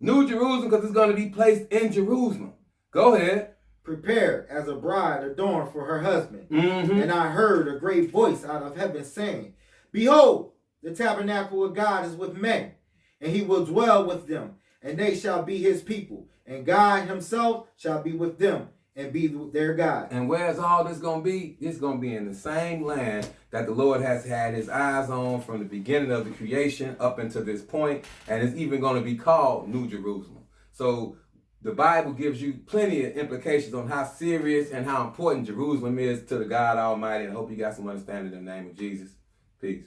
New Jerusalem because it's going to be placed in Jerusalem. Go ahead. Prepared as a bride adorned for her husband. Mm-hmm. And I heard a great voice out of heaven saying, Behold, the tabernacle of God is with men, and he will dwell with them, and they shall be his people, and God himself shall be with them, and be their God. And where's all this going to be? It's going to be in the same land that the Lord has had his eyes on from the beginning of the creation up until this point, and it's even going to be called New Jerusalem. So the Bible gives you plenty of implications on how serious and how important Jerusalem is to the God Almighty. I hope you got some understanding in the name of Jesus. Peace.